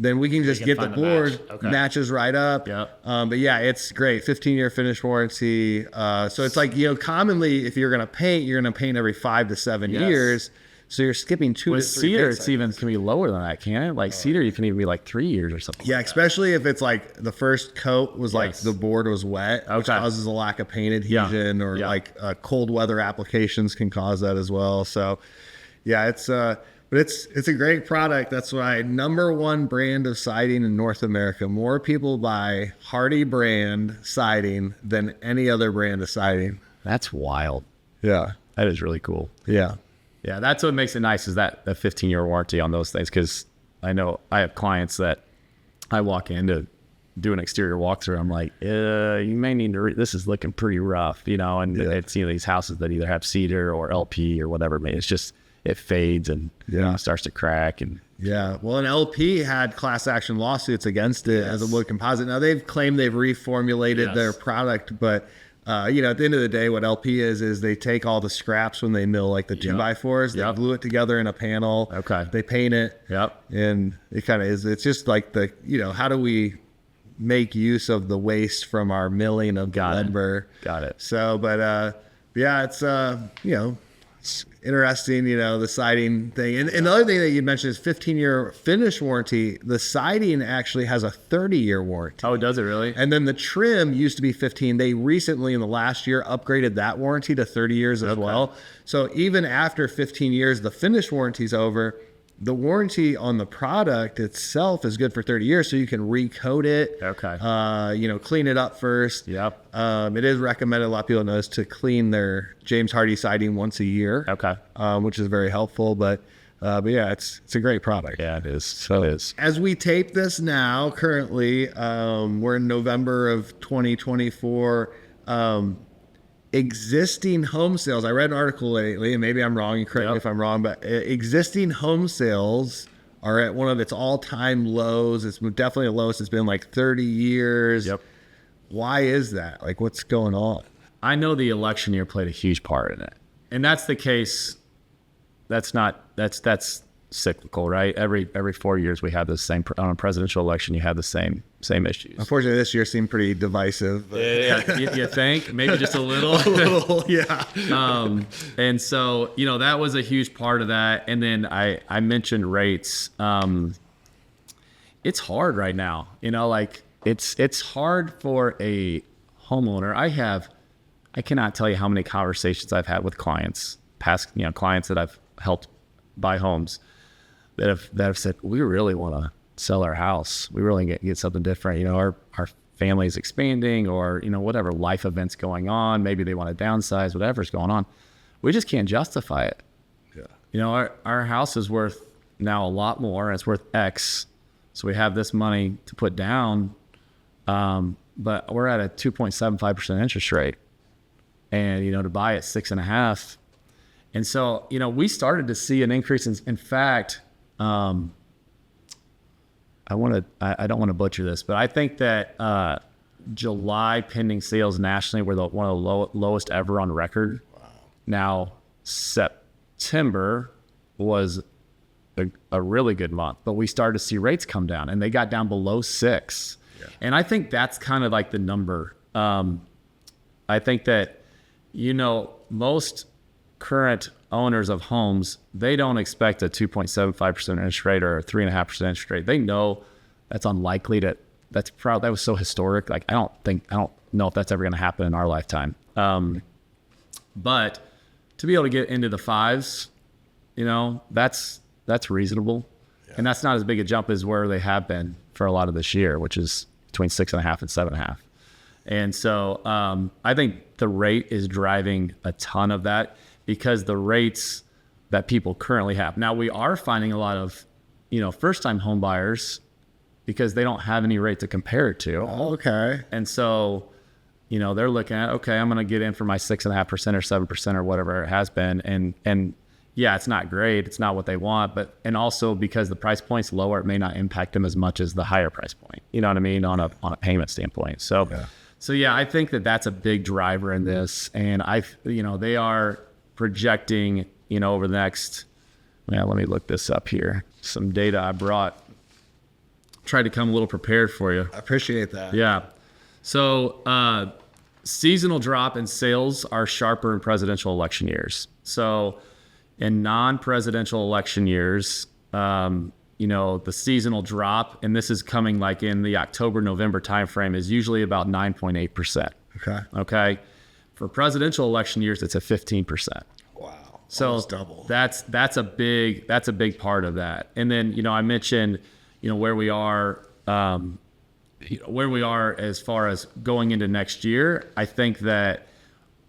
then we can just get the board, matches right up. Yep. But yeah, it's great. 15-year finish warranty. So it's like, commonly if you're going to paint, you're going to paint every 5 to 7 years. So you're skipping 2 to 3 cedar, it's even can be lower than that, can't it? Like cedar, you can even be like 3 years or something. Yeah, like especially if it's like the first coat was like the board was wet, which causes a lack of paint adhesion, or like cold weather applications can cause that as well. So yeah, it's but it's a great product. That's why #1 brand of siding in North America. More people buy Hardy brand siding than any other brand of siding. That's wild. Yeah, that is really cool. Yeah. Yeah, that's what makes it nice, is that 15-year warranty on those things. Because I know I have clients that I walk in to do an exterior walkthrough. I'm like, you may need to. This is looking pretty rough, And it's these houses that either have cedar or LP or whatever. It's just it fades and starts to crack and. Yeah, well, an LP had class action lawsuits against it as a wood composite. Now they've claimed they've reformulated their product, but. At the end of the day, what LP is they take all the scraps when they mill like the 2x4s, they glue it together in a panel. Okay. They paint it. Yep. And it kind of is, it's just like how do we make use of the waste from our milling of lumber? Got it. So, but yeah, it's, it's interesting, the siding thing. And the other thing that you mentioned is 15-year finish warranty. The siding actually has a 30-year warranty. Oh, does it really? And then the trim used to be 15. They recently, in the last year, upgraded that warranty to 30 years as well. So even after 15 years, the finish warranty's over. The warranty on the product itself is good for 30 years, so you can recoat it. Okay. Clean it up first. Yep. It is recommended, a lot of people know, to clean their James Hardy siding once a year. Okay. Which is very helpful, but yeah, it's a great product. Yeah, it is. So it is. As we tape this now, currently, we're in November of 2024. Existing home sales, I read an article lately, and maybe I'm wrong, you correct me if I'm wrong, but existing home sales are at one of its all-time lows. It's definitely the lowest it's been like 30 years. Yep. Why is that? Like, what's going on? I know the election year played a huge part in it. And that's the case. That's cyclical, right? Every 4 years we have the same, on a presidential election, you have the same issues. Unfortunately, this year seemed pretty divisive. But. Yeah, you think? Maybe just a little? A little, yeah. And so, that was a huge part of that. And then I mentioned rates. It's hard right now. It's hard for a homeowner. I cannot tell you how many conversations I've had with clients, past clients that I've helped buy homes, that have said, we really want to sell our house. We really get something different. Our family is expanding, or whatever life events going on. Maybe they want to downsize. Whatever's going on, we just can't justify it. Yeah. Our house is worth now a lot more. And it's worth X, so we have this money to put down, but we're at a 2.75% interest rate, and to buy at 6.5%. And so, we started to see an increase in fact, I don't want to butcher this, but I think that July pending sales nationally were one of the lowest ever on record. Wow. Now, September was a really good month, but we started to see rates come down, and they got down below 6. Yeah. And I think that's kind of like the number. I think that, most current owners of homes, they don't expect a 2.75% interest rate or a 3.5% interest rate. They know that's unlikely that was so historic. Like, I don't know if that's ever going to happen in our lifetime. But to be able to get into the 5s, that's reasonable. Yeah. And that's not as big a jump as where they have been for a lot of this year, which is between 6.5 and 7.5. And so I think the rate is driving a ton of that, because the rates that people currently have. Now, we are finding a lot of, first-time home buyers, because they don't have any rate to compare it to. Oh, okay. And so, they're looking at, okay, I'm going to get in for my 6.5% or 7% or whatever it has been. And yeah, it's not great. It's not what they want, and also because the price point's lower, it may not impact them as much as the higher price point. You know what I mean? On a payment standpoint. So yeah, I think that's a big driver in this. And they are projecting, over the next, let me look this up here. Some data I brought. Tried to come a little prepared for you. I appreciate that. Yeah. So seasonal drop in sales are sharper in presidential election years. So in non-presidential election years, the seasonal drop, and this is coming like in the October, November timeframe, is usually about 9.8%. Okay. For presidential election years, it's at 15%. Wow. So almost double. That's a big part of that. And then, I mentioned, where we are, as far as going into next year. I think that,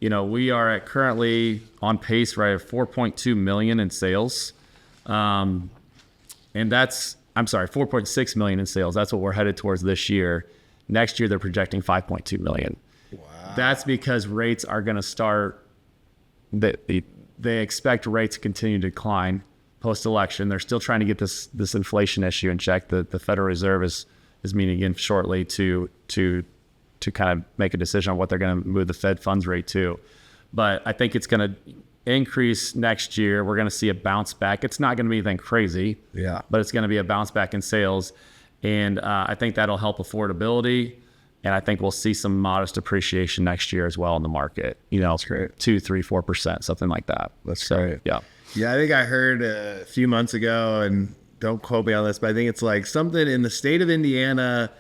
we are currently on pace, right, at 4.2 million in sales. And that's, 4.6 million in sales. That's what we're headed towards this year. Next year, they're projecting 5.2 million. Wow. That's because rates are going to start, they expect rates to continue to decline post-election. They're still trying to get this inflation issue in check. The Federal Reserve is meeting again shortly to kind of make a decision on what they're going to move the Fed funds rate to. But I think it's going to increase next year. We're going to see a bounce back. It's not going to be anything crazy, but it's going to be a bounce back in sales. And I think that'll help affordability. And I think we'll see some modest appreciation next year as well in the market. That's great. 2, 3, 4%, something like that. That's great. Yeah. Yeah, I think I heard a few months ago, and don't quote me on this, but I think it's like something in the state of Indiana.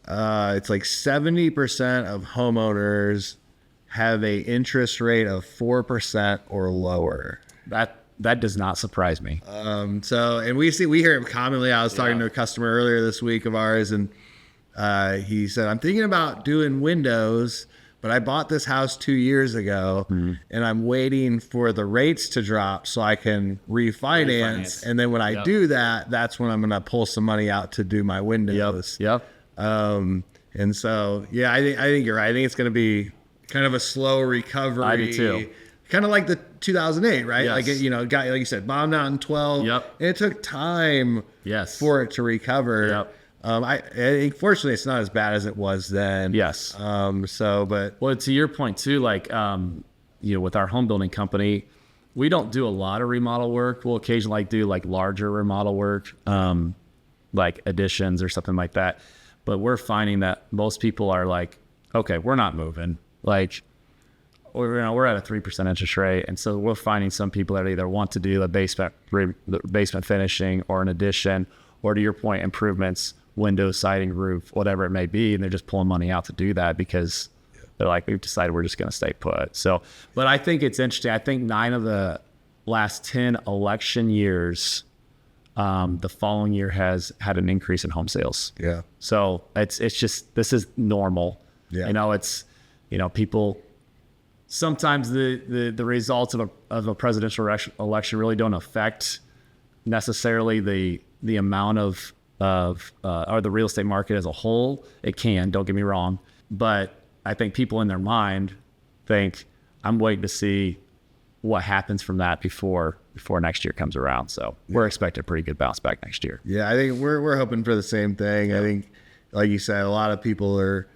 It's like 70% of homeowners have a interest rate of 4% or lower. That does not surprise me. And we hear it commonly. I was talking to a customer earlier this week of ours, and he said, I'm thinking about doing windows, but I bought this house 2 years ago, and I'm waiting for the rates to drop so I can refinance. And then when I do that, that's when I'm going to pull some money out to do my windows. Yep. And so, yeah, I think you're right. I think it's going to be kind of a slow recovery. I do too. Kind of like the 2008, right? Yes. Like, it got, like you said, bombed out in 12. Yep. And it took time for it to recover. Yep. I think fortunately it's not as bad as it was then. Yes. Well, to your point too, like, with our home building company, we don't do a lot of remodel work. We'll occasionally do like larger remodel work, like additions or something like that. But we're finding that most people are like, okay, we're not moving. Like, we're at a 3% interest rate. And so we're finding some people that either want to do the basement finishing or an addition, or to your point, improvements, windows, siding, roof, whatever it may be. And they're just pulling money out to do that because they're like, we've decided we're just going to stay put. So, but I think it's interesting. I think 9 of the last 10 election years, the following year has had an increase in home sales. Yeah. So it's just, this is normal. Yeah. It's, people, sometimes the results of a presidential election really don't affect necessarily the amount of or the real estate market as a whole. It can, don't get me wrong, but I think people in their mind think, I'm waiting to see what happens from that before next year comes around. So we're expecting a pretty good bounce back next year. Yeah, I think we're hoping for the same thing. I think, like you said, a lot of people are,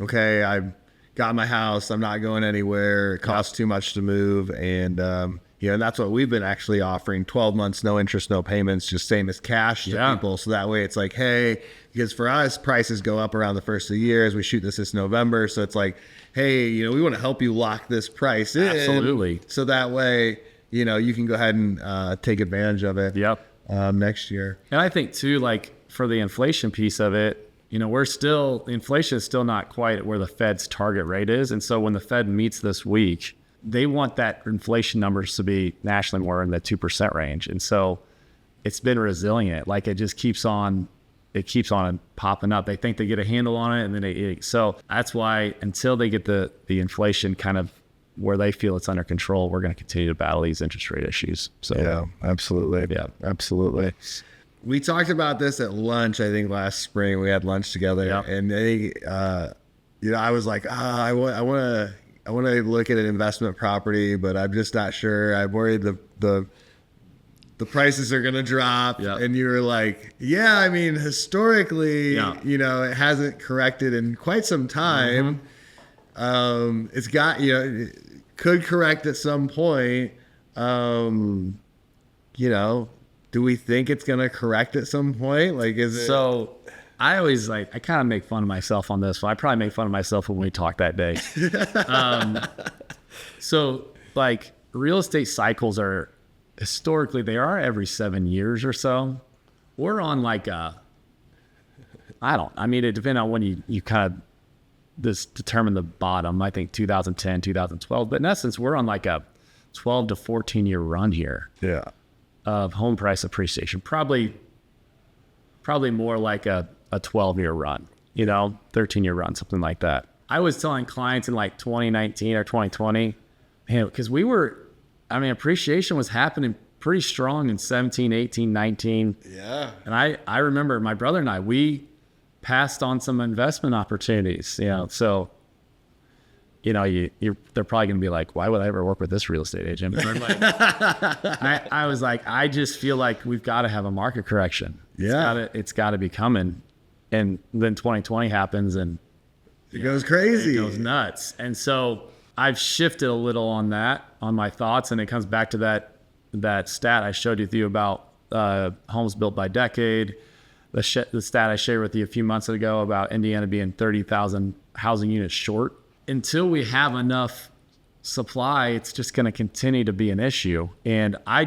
okay, I've got my house, I'm not going anywhere, it costs too much to move, and and that's what we've been actually offering, 12 months, no interest, no payments, just same as cash to people. So that way it's like, hey, because for us, prices go up around the first of the year as we shoot this November. So it's like, hey, we want to help you lock this price in. Absolutely. So that way, you can go ahead and take advantage of it next year. And I think too, like for the inflation piece of it, inflation is still not quite at where the Fed's target rate is. And so when the Fed meets this week, they want that inflation numbers to be nationally more in the 2% range. And so it's been resilient. Like it just keeps on popping up. They think they get a handle on it, and then so that's why until they get the inflation kind of where they feel it's under control, we're going to continue to battle these interest rate issues. So yeah, absolutely. Yeah, absolutely. We talked about this at lunch, I think last spring. We had lunch together, and I think, I was like, I want to look at an investment property, but I'm just not sure. I'm worried the the prices are going to drop. Yep. And you were like, yeah, I mean, historically, it hasn't corrected in quite some time. It's got, it could correct at some point. Do we think it's going to correct at some point? Like, is it? So I always I kind of make fun of myself on this. Well, I probably make fun of myself when we talk that day. So like real estate cycles are historically, they are every 7 years or so. We're on like it depends on when you kind of determine the bottom. I think 2010, 2012. But in essence, we're on like a 12 to 14 year run here. Yeah. Of home price appreciation. Probably more like a 12-year run, 13-year run, something like that. I was telling clients in like 2019 or 2020, because appreciation was happening pretty strong in 17, 18, 19. Yeah. And I remember my brother and we passed on some investment opportunities, so, they're probably going to be like, why would I ever work with this real estate agent? But like, I was like, I just feel like we've got to have a market correction. Yeah. It's got to be coming. And then 2020 happens and it goes crazy. It goes nuts. And so I've shifted a little on my thoughts. And it comes back to that stat I showed you about homes built by decade. The stat I shared with you a few months ago about Indiana being 30,000 housing units short. Until we have enough supply, it's just going to continue to be an issue. And I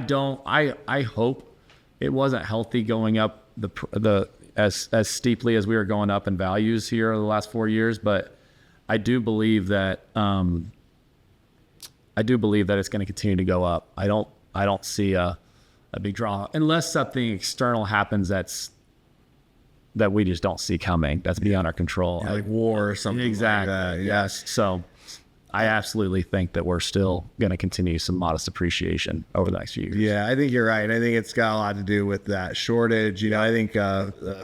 hope it wasn't healthy going up as steeply as we were going up in values here over the last 4 years. But I do believe that it's going to continue to go up. I don't see a big draw unless something external happens that we just don't see coming. That's beyond our control. Like war or something. Exactly. Like that. Yeah. Yes. So I absolutely think that we're still going to continue some modest appreciation over the next few years. Yeah, I think you're right. I think it's got a lot to do with that shortage. I think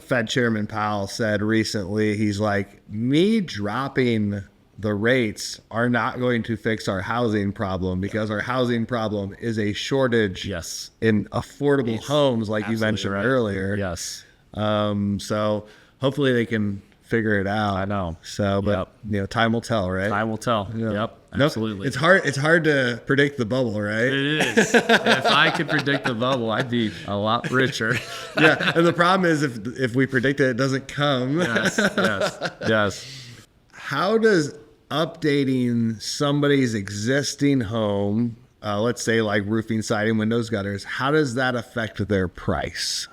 Fed Chairman Powell said recently, he's like, me dropping the rates are not going to fix our housing problem because our housing problem is a shortage in affordable homes, like you mentioned earlier. Yes. So hopefully they can figure it out. I know. So, but time will tell, right? Time will tell. Yep. Absolutely. It's hard to predict the bubble, right? It is. If I could predict the bubble, I'd be a lot richer. Yeah. And the problem is if we predict it doesn't come. Yes. How does updating somebody's existing home, let's say like roofing, siding, windows, gutters, how does that affect their price?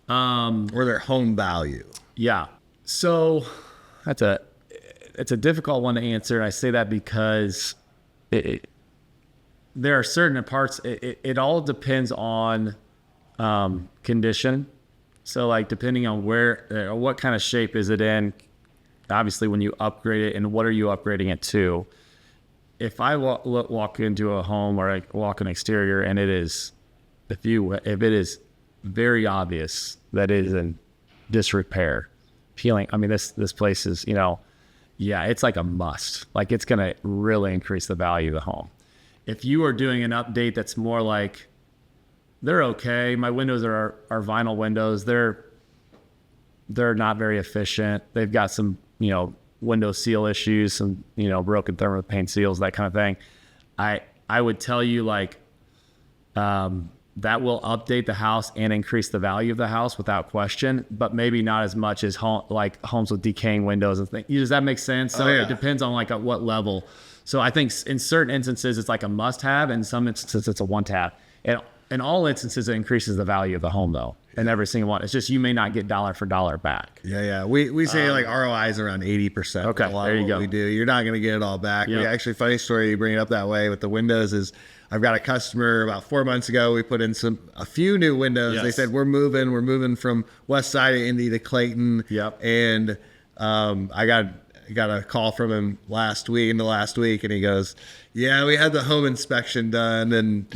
Or their home value? Yeah. So it's a difficult one to answer. I say that because there are certain parts. It all depends on condition. So like depending on where, what kind of shape is it in, obviously when you upgrade it and what are you upgrading it to. If I walk into a home or I walk an exterior and if it is very obvious that it is in disrepair, peeling. I mean, this place is, it's like a must. Like it's going to really increase the value of the home. If you are doing an update that's more like, they're okay. My windows are vinyl windows. They're not very efficient. They've got some, window seal issues, some, broken thermal paint seals, that kind of thing. I would tell you that will update the house and increase the value of the house without question, but maybe not as much as homes with decaying windows and things. Does that make sense? So It depends on at what level. So I think in certain instances it's like a must-have, and some instances it's a want-have. And in all instances, it increases the value of the home, though. In every single one, it's just you may not get dollar for dollar back. Yeah. We say ROI is around 80%. Okay, there you go. We do. You're not going to get it all back. Yep. Actually, funny story. You bring it up that way with the windows is. I've got a customer about 4 months ago. We put in a few new windows. Yes. They said, we're moving from west side of Indy to Clayton. Yep. And I got a call from him last week, and he goes, yeah, we had the home inspection done, and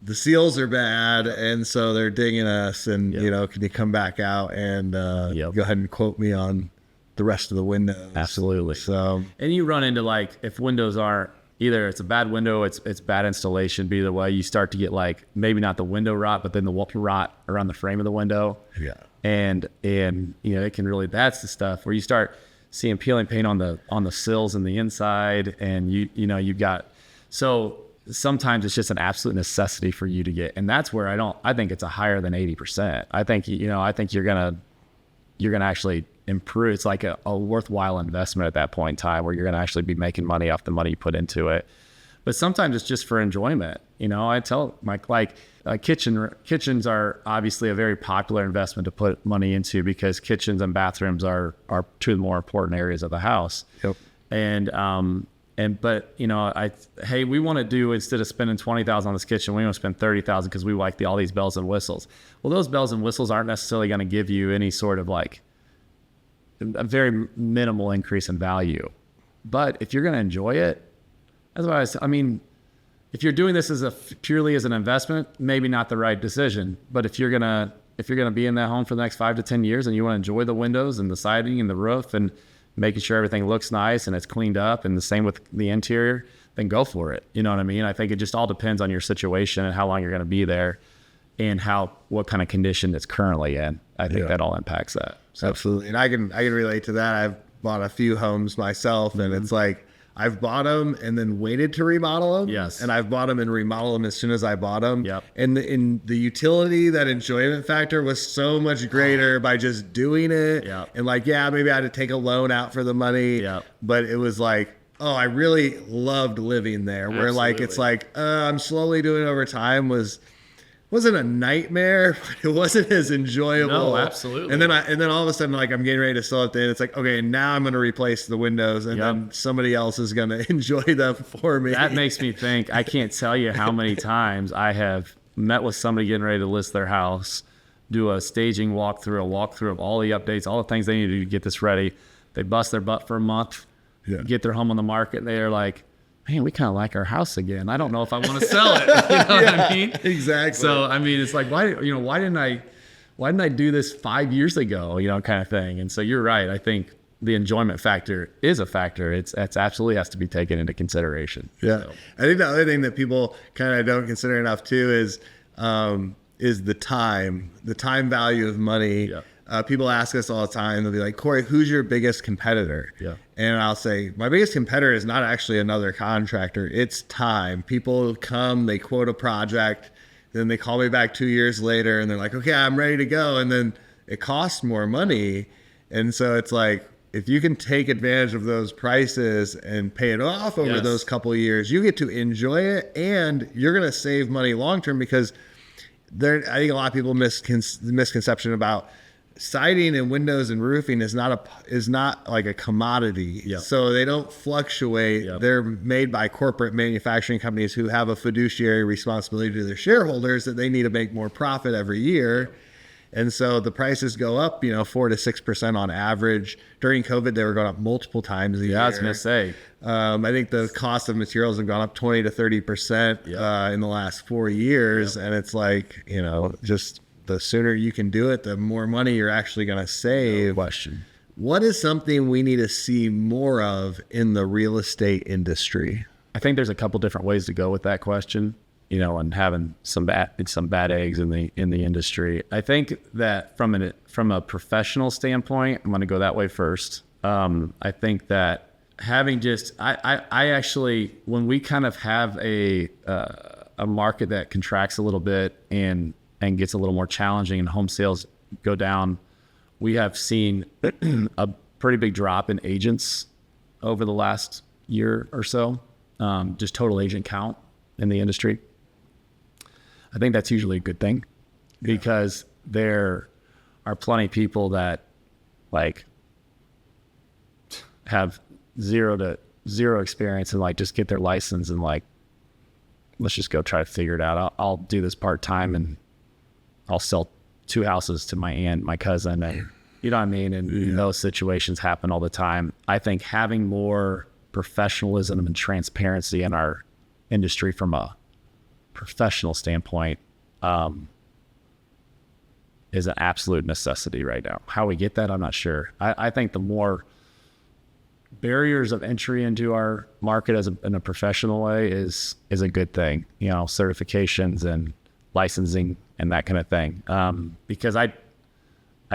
the seals are bad, and so they're dinging us, and can you come back out and go ahead and quote me on the rest of the windows? Absolutely. So, and you run into if windows are either it's a bad window, it's bad installation. But either way, you start to get like maybe not the window rot, but then the rot around the frame of the window. Yeah. And it can really, that's the stuff where you start seeing peeling paint on the sills and the inside, and you've got, so sometimes it's just an absolute necessity for you to get, and that's where I think it's a higher than 80%. I think you're gonna actually improve. It's like a worthwhile investment at that point in time where you're gonna actually be making money off the money you put into it. But sometimes it's just for enjoyment. I tell kitchens are obviously a very popular investment to put money into because kitchens and bathrooms are two of the more important areas of the house. Yep. But we want to do, instead of spending $20,000 on this kitchen, we want to spend $30,000 because we like all these bells and whistles. Well, those bells and whistles aren't necessarily going to give you any sort of like a very minimal increase in value. But if you're going to enjoy it, that's what if you're doing this purely as an investment, maybe not the right decision. But if you're gonna be in that home for the next 5 to 10 years and you want to enjoy the windows and the siding and the roof and making sure everything looks nice and it's cleaned up, and the same with the interior, then go for it. You know what I mean? I think it just all depends on your situation and how long you're going to be there and what kind of condition it's currently in. I think that all impacts that. So. Absolutely. And I can relate to that. I've bought a few homes myself, and it's like, I've bought them and then waited to remodel them. Yes. And I've bought them and remodeled them as soon as I bought them. Yep. And in the utility, that enjoyment factor was so much greater by just doing it. Yep. And maybe I had to take a loan out for the money. Yep. But it was like, oh, I really loved living there. Where Absolutely. it's like, I'm slowly doing it over time wasn't a nightmare, but it wasn't as enjoyable. No, absolutely. And then all of a sudden, I'm getting ready to sell it. Then it's like, okay, now I'm going to replace the windows, and then somebody else is going to enjoy them for me. That makes me think. I can't tell you how many times I have met with somebody getting ready to list their house, do a staging walkthrough of all the updates, all the things they need to do to get this ready. They bust their butt for a month, get their home on the market, and they're like, man, we kind of like our house again. I don't know if I want to sell it. You know what I mean? Exactly. So, it's like, why didn't I do this 5 years ago, kind of thing. And so you're right. I think the enjoyment factor is a factor. It's absolutely has to be taken into consideration. Yeah. So. I think the other thing that people kind of don't consider enough too is the time value of money. Yeah. People ask us all the time, they'll be like, Corey, who's your biggest competitor? Yeah. And I'll say, my biggest competitor is not actually another contractor. It's time. People come, they quote a project, then they call me back 2 years later and they're like, okay, I'm ready to go. And then it costs more money. And so it's like, if you can take advantage of those prices and pay it off over those couple of years, you get to enjoy it, and you're going to save money long-term, because I think a lot of people misconception about siding and windows and roofing is not like a commodity. Yep. So they don't fluctuate. Yep. They're made by corporate manufacturing companies who have a fiduciary responsibility to their shareholders that they need to make more profit every year. And so the prices go up, 4 to 6% on average. During COVID, they were going up multiple times a year. Yeah, I was going to say. I think the cost of materials have gone up 20 to 30% in the last 4 years. Yep. And it's like, just the sooner you can do it, the more money you're actually going to save. No question. What is something we need to see more of in the real estate industry? I think there's a couple different ways to go with that question, and having some bad eggs in the industry. I think that from a professional standpoint, I'm going to go that way first. I think that having I actually, when we kind of have a market that contracts a little bit and gets a little more challenging and home sales go down, we have seen a pretty big drop in agents over the last year or so, just total agent count in the industry. I think that's usually a good thing, because there are plenty of people that have zero experience and just get their license and let's just go try to figure it out. I'll do this part-time and I'll sell 2 houses to my aunt, my cousin, and you know what I mean? And those situations happen all the time. I think having more professionalism and transparency in our industry from a professional standpoint is an absolute necessity right now. How we get that, I'm not sure. I think the more barriers of entry into our market in a professional way is a good thing, certifications and licensing and that kind of thing. Because I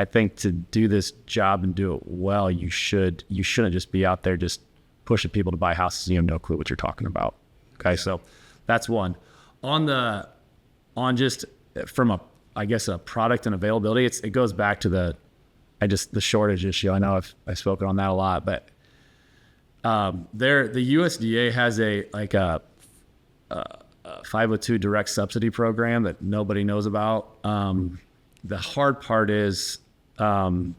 think to do this job and do it well, you shouldn't just be out there just pushing people to buy houses and you have no clue what you're talking about. Okay. So that's one. On just from a product and availability, it goes back to the shortage issue. I know I've spoken on that a lot, but the USDA has a 502 direct subsidy program that nobody knows about. The hard part is, I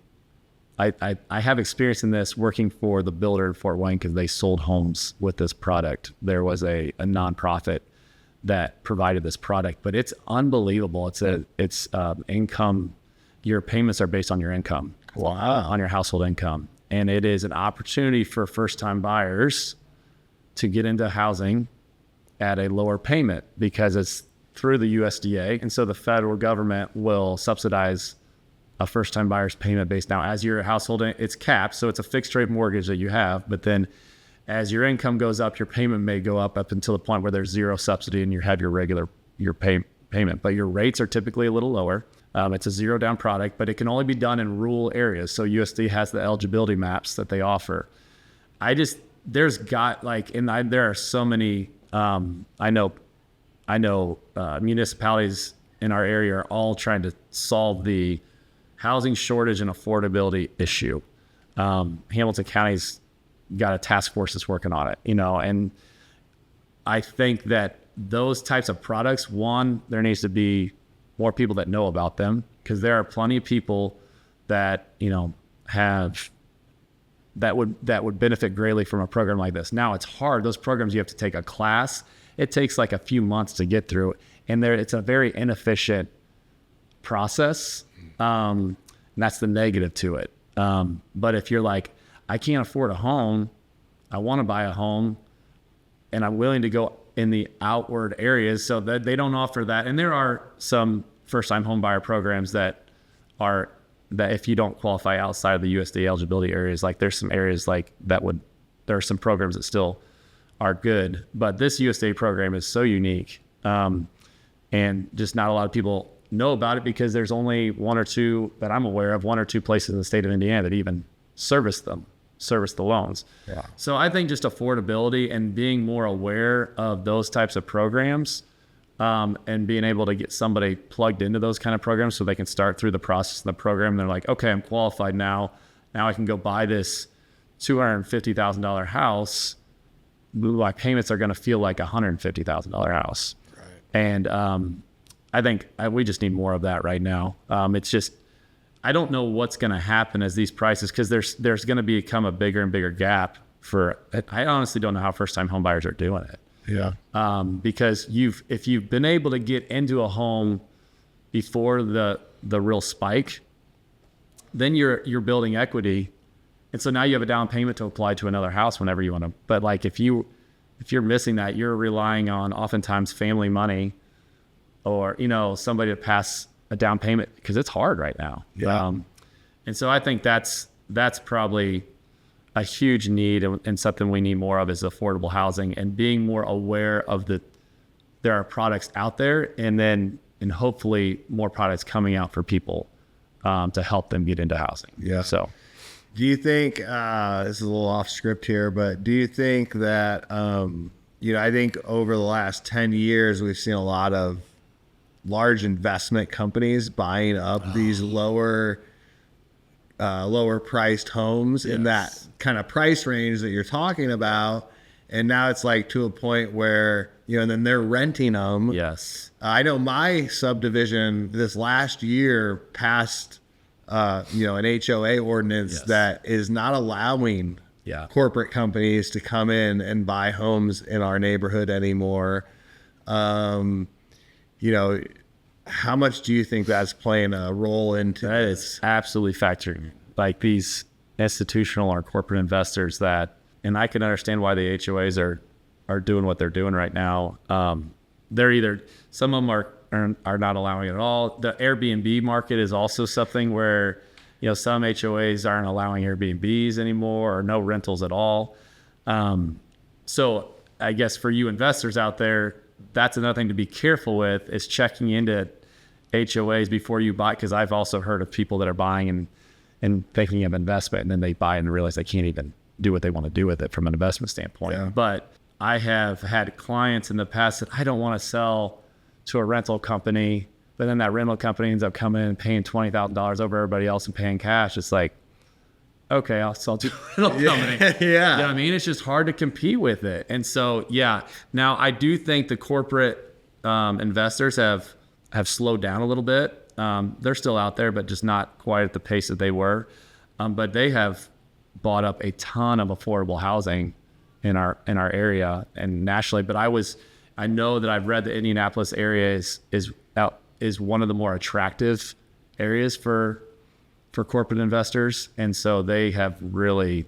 have experience in this working for the builder in Fort Wayne because they sold homes with this product. There was a nonprofit that provided this product, but it's unbelievable. It's income. Your payments are based on your income. Wow. On your household income. And it is an opportunity for first-time buyers to get into housing at a lower payment because it's through the USDA. And so the federal government will subsidize a first-time buyer's payment based now as your household, it's capped. So it's a fixed rate mortgage that you have. But then as your income goes up, your payment may go up until the point where there's zero subsidy and you have your regular, payment. But your rates are typically a little lower. It's a zero down product, but it can only be done in rural areas. So USD has the eligibility maps that they offer. There are so many, I know municipalities in our area are all trying to solve the housing shortage and affordability issue. Hamilton County's got a task force that's working on it, and I think that those types of products, one, there needs to be more people that know about them because there are plenty of people that, that would benefit greatly from a program like this. Now it's hard. Those programs, you have to take a class. It takes like a few months to get through, and it's a very inefficient process. And that's the negative to it. But if you're like, I can't afford a home, I want to buy a home, and I'm willing to go in the outward areas so that they don't offer that. And there are some first-time home buyer programs that if you don't qualify outside of the USDA eligibility areas, like there's some areas like there are some programs that still are good, but this USDA program is so unique. And just not a lot of people know about it because there's only one or two that I'm aware of, one or two places in the state of Indiana that even service the loans. Yeah. So I think just affordability and being more aware of those types of programs, and being able to get somebody plugged into those kind of programs so they can start through the process of the program. And they're like, okay, I'm qualified now. Now I can go buy this $250,000 house. My payments are going to feel like $150,000 house. Right. And I think we just need more of that right now. It's just, I don't know what's going to happen as these prices, because there's going to become a bigger and bigger gap I honestly don't know how first-time home buyers are doing it. Yeah. Because if you've been able to get into a home before the real spike, then you're building equity. And so now you have a down payment to apply to another house whenever you want to. But like if you're missing that, you're relying on oftentimes family money or, somebody to pass a down payment because it's hard right now. Yeah. And so I think that's probably a huge need, and something we need more of is affordable housing and being more aware of there are products out there, and hopefully more products coming out for people to help them get into housing. Yeah. So do you think, this is a little off script here, but do you think that, I think over the last 10 years, we've seen a lot of large investment companies buying up these lower priced homes in that kind of price range that you're talking about. And now it's like to a point where, and then they're renting them. Yes. I know my subdivision this last year passed, an HOA ordinance that is not allowing corporate companies to come in and buy homes in our neighborhood anymore. How much do you think that's playing a role into that? It's absolutely factoring. Like these institutional or corporate investors and I can understand why the HOAs are doing what they're doing right now. They're either, some of them are not allowing it at all. The Airbnb market is also something where some HOAs aren't allowing Airbnbs anymore or no rentals at all. So I guess for you investors out there, that's another thing to be careful with, is checking into HOAs before you buy. Because I've also heard of people that are buying and thinking of investment, and then they buy and realize they can't even do what they want to do with it from an investment standpoint. Yeah. But I have had clients in the past that I don't want to sell to a rental company, but then that rental company ends up coming in and paying $20,000 over everybody else and paying cash. It's like, okay, I'll sell to a rental company. Yeah. You know what I mean? It's just hard to compete with it. And so, yeah. Now, I do think the corporate investors have slowed down a little bit. They're still out there, but just not quite at the pace that they were. But they have bought up a ton of affordable housing in our area and nationally. But I know that I've read the Indianapolis area is one of the more attractive areas for corporate investors, and so they have really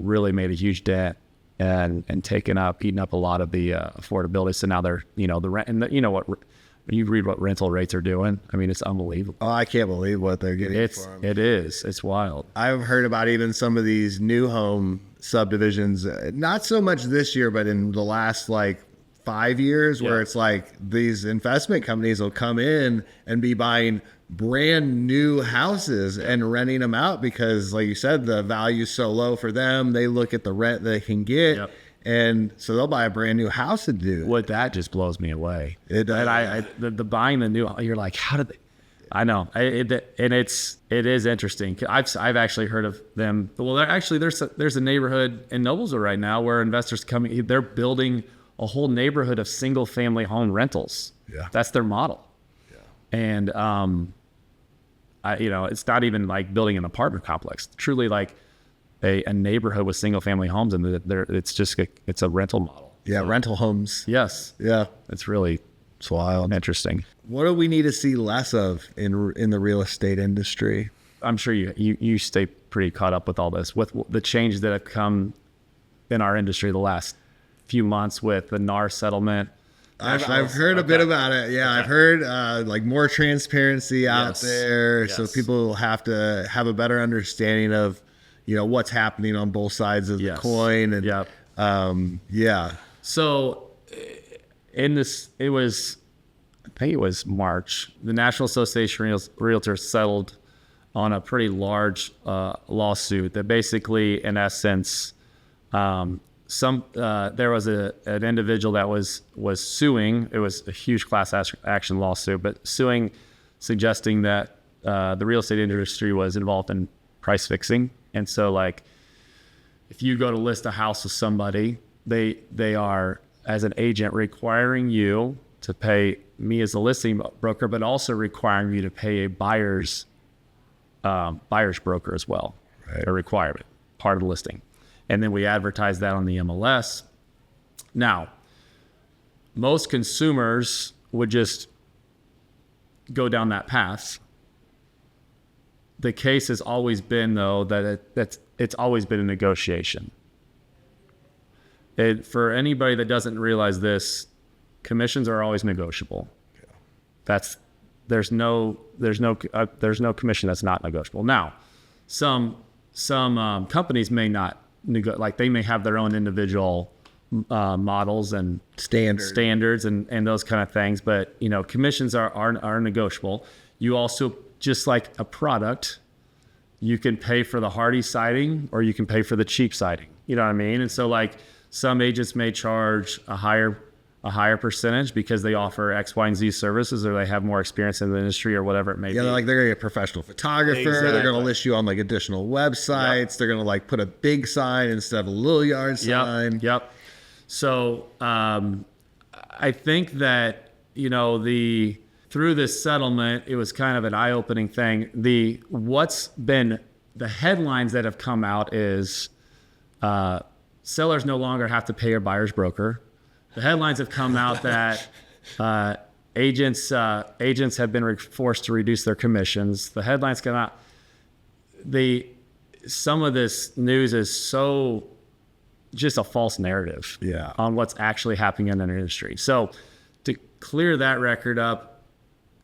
made a huge dent and eaten up a lot of the affordability. So now they're the rent, and when you read what rental rates are doing, I mean, it's unbelievable. Oh, I can't believe what they're getting for them. It's wild. I've heard about even some of these new home subdivisions, not so much this year, but in the last 5 years, where it's like these investment companies will come in and be buying brand new houses and renting them out because, like you said, the value's so low for them. They look at the rent they can get. And so they'll buy a brand new house to do. What that just blows me away. It does. And the buying the new, you're like, how did they? I know, it is interesting. I've actually heard of them. Well, there's a neighborhood in Noblesville right now where investors coming. They're building a whole neighborhood of single family home rentals. Yeah, that's their model. Yeah, and it's not even like building an apartment complex. Truly, like a neighborhood with single family homes, and it's a rental model. Yeah, so, rental homes. Yes. Yeah, it's wild. Interesting. What do we need to see less of in the real estate industry? I'm sure you stay pretty caught up with all this, with the changes that have come in our industry the last few months with the NAR settlement. I've heard a bit about it. Yeah, okay. I've heard more transparency out there, so people will have to have a better understanding of what's happening on both sides of the coin. And So in this, I think it was March, the National Association of Realtors settled on a pretty large lawsuit that basically, in essence, there was an individual that was suing. It was a huge class action lawsuit, but suing, suggesting that the real estate industry was involved in price fixing. And so, if you go to list a house with somebody, they are, as an agent, requiring you to pay me as a listing broker, but also requiring you to pay a buyer's broker as well. Right. A requirement, part of the listing. And then we advertise that on the MLS. Now, most consumers would just go down that path. The case has always been, though, that it's always been a negotiation. For anybody that doesn't realize this, commissions are always negotiable. Yeah. There's no commission that's not negotiable. Now, some companies may not they may have their own individual models and standards and those kind of things, but commissions are negotiable. You also, just like a product, you can pay for the hardy siding or you can pay for the cheap siding. You know what I mean? And so some agents may charge a higher percentage because they offer X, Y, and Z services, or they have more experience in the industry, or whatever it may be. Yeah, they're going to get a professional photographer. Exactly. They're going to list you on additional websites. Yep. They're going to put a big sign instead of a little yard sign. Yep. So I think that through this settlement, it was kind of an eye-opening thing. What's been the headlines that have come out is sellers no longer have to pay a buyer's broker. The headlines have come out that agents have been forced to reduce their commissions. The headlines come out. Some of this news is so just a false narrative on what's actually happening in the industry. So to clear that record up,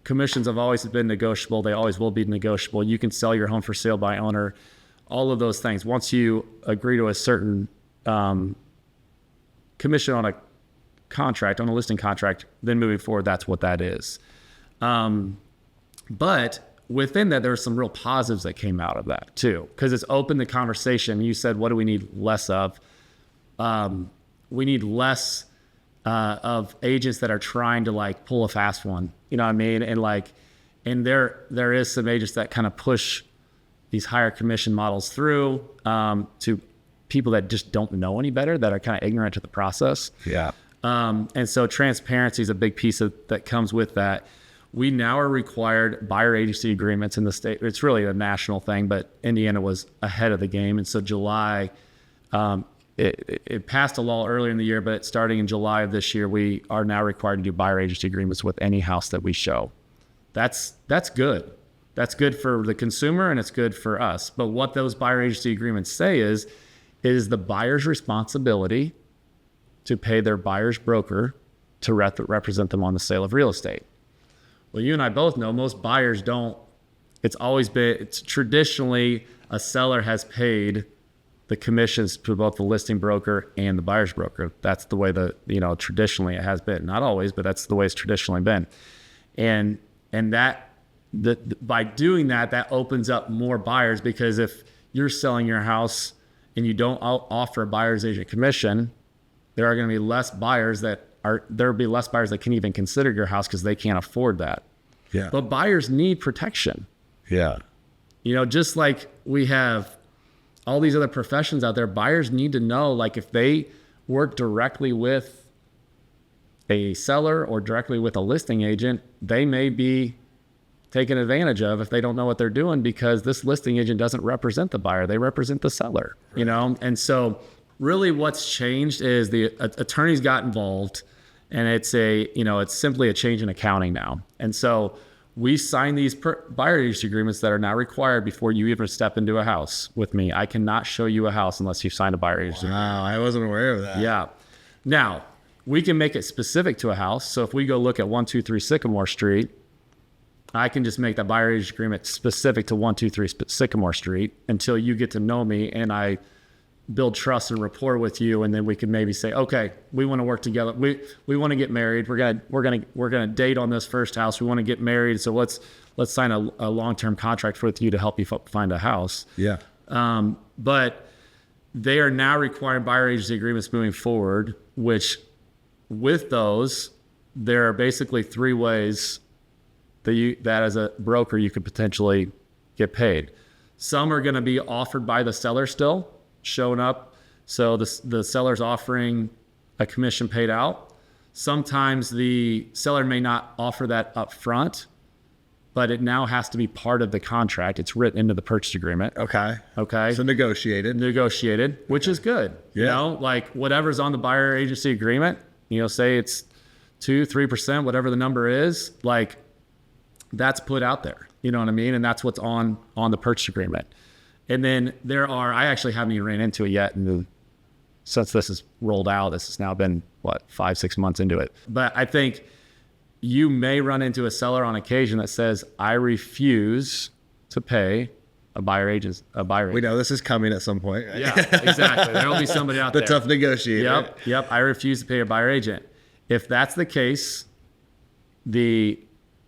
commissions have always been negotiable. They always will be negotiable. You can sell your home for sale by owner, all of those things. Once you agree to a certain commission on a contract, on a listing contract, then moving forward, that's what that is. But within that, there are some real positives that came out of that too, because it's opened the conversation. You said, what do we need less of? We need less of agents that are trying to like pull a fast one, you know what I mean? And there is some agents that kind of push these higher commission models through to people that just don't know any better, that are kind of ignorant to the process. Yeah. And so transparency is a big piece that comes with that. We now are required buyer agency agreements in the state. It's really a national thing, but Indiana was ahead of the game. And so July, it passed a law earlier in the year, but starting in July of this year, we are now required to do buyer agency agreements with any house that we show. That's good. That's good for the consumer and it's good for us. But what those buyer agency agreements say is the buyer's responsibility to pay their buyer's broker to represent them on the sale of real estate. Well, you and I both know most buyers don't. It's traditionally a seller has paid the commissions to both the listing broker and the buyer's broker. That's the way traditionally it has been. Not always, but that's the way it's traditionally been. And by doing that, that opens up more buyers, because if you're selling your house and you don't offer a buyer's agent commission, there are going to be less buyers there'll be less buyers that can even consider your house because they can't afford that. Yeah. But buyers need protection. Yeah. Just like we have all these other professions out there, buyers need to know, like, if they work directly with a seller or directly with a listing agent, they may be taken advantage of if they don't know what they're doing, because this listing agent doesn't represent the buyer. They represent the seller, right. And so really what's changed is the attorneys got involved, and it's simply a change in accounting now. And so we sign these buyer agency agreements that are now required before you even step into a house with me. I cannot show you a house unless you've signed a buyer agency. Wow, I wasn't aware of that. Yeah. Now, we can make it specific to a house. So if we go look at 123 Sycamore Street, I can just make that buyer agency agreement specific to 123 Sycamore Street until you get to know me and I build trust and rapport with you, and then we can maybe say, okay, we want to work together. We want to get married. We're gonna date on this first house. We want to get married. So let's sign a long-term contract with you to help you find a house. Yeah. But they are now requiring buyer agency agreements moving forward, which with those, there are basically three ways that as a broker you could potentially get paid. Some are going to be offered by the seller still, showing up. So the seller's offering a commission paid out. Sometimes the seller may not offer that up front, but it now has to be part of the contract. It's written into the purchase agreement. Okay. So negotiated, which is good. Yeah. Like whatever's on the buyer agency agreement, say it's 2-3%, whatever the number is, like that's put out there. You know what I mean? And that's what's on the purchase agreement. And then I actually haven't even ran into it yet. And since this is rolled out, this has now been 5-6 months into it. But I think you may run into a seller on occasion that says, I refuse to pay a buyer agent. We know this is coming at some point. Right? Yeah, exactly. There'll be somebody out there. The tough negotiator. Yep. I refuse to pay a buyer agent. If that's the case, the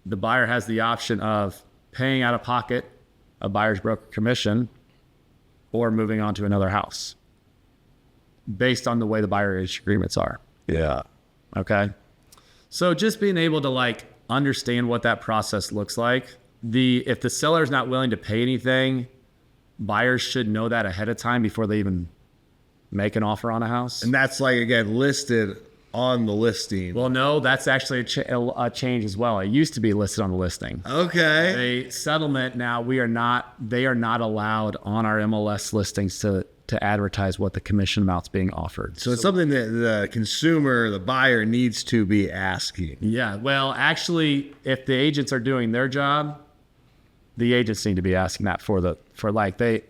buyer has the option of paying out of pocket a buyer's broker commission or moving on to another house based on the way the buyer agency agreements are. Yeah. Okay. So just being able to understand what that process looks like. If the seller's not willing to pay anything, buyers should know that ahead of time before they even make an offer on a house. And that's again, listed on the listing. Well, no, that's actually a change as well. It used to be listed on the listing. Okay. The settlement now, they are not allowed on our MLS listings to advertise what the commission amount's being offered. So it's something that the consumer, the buyer, needs to be asking. Yeah. Well, actually, if the agents are doing their job, the agents need to be asking that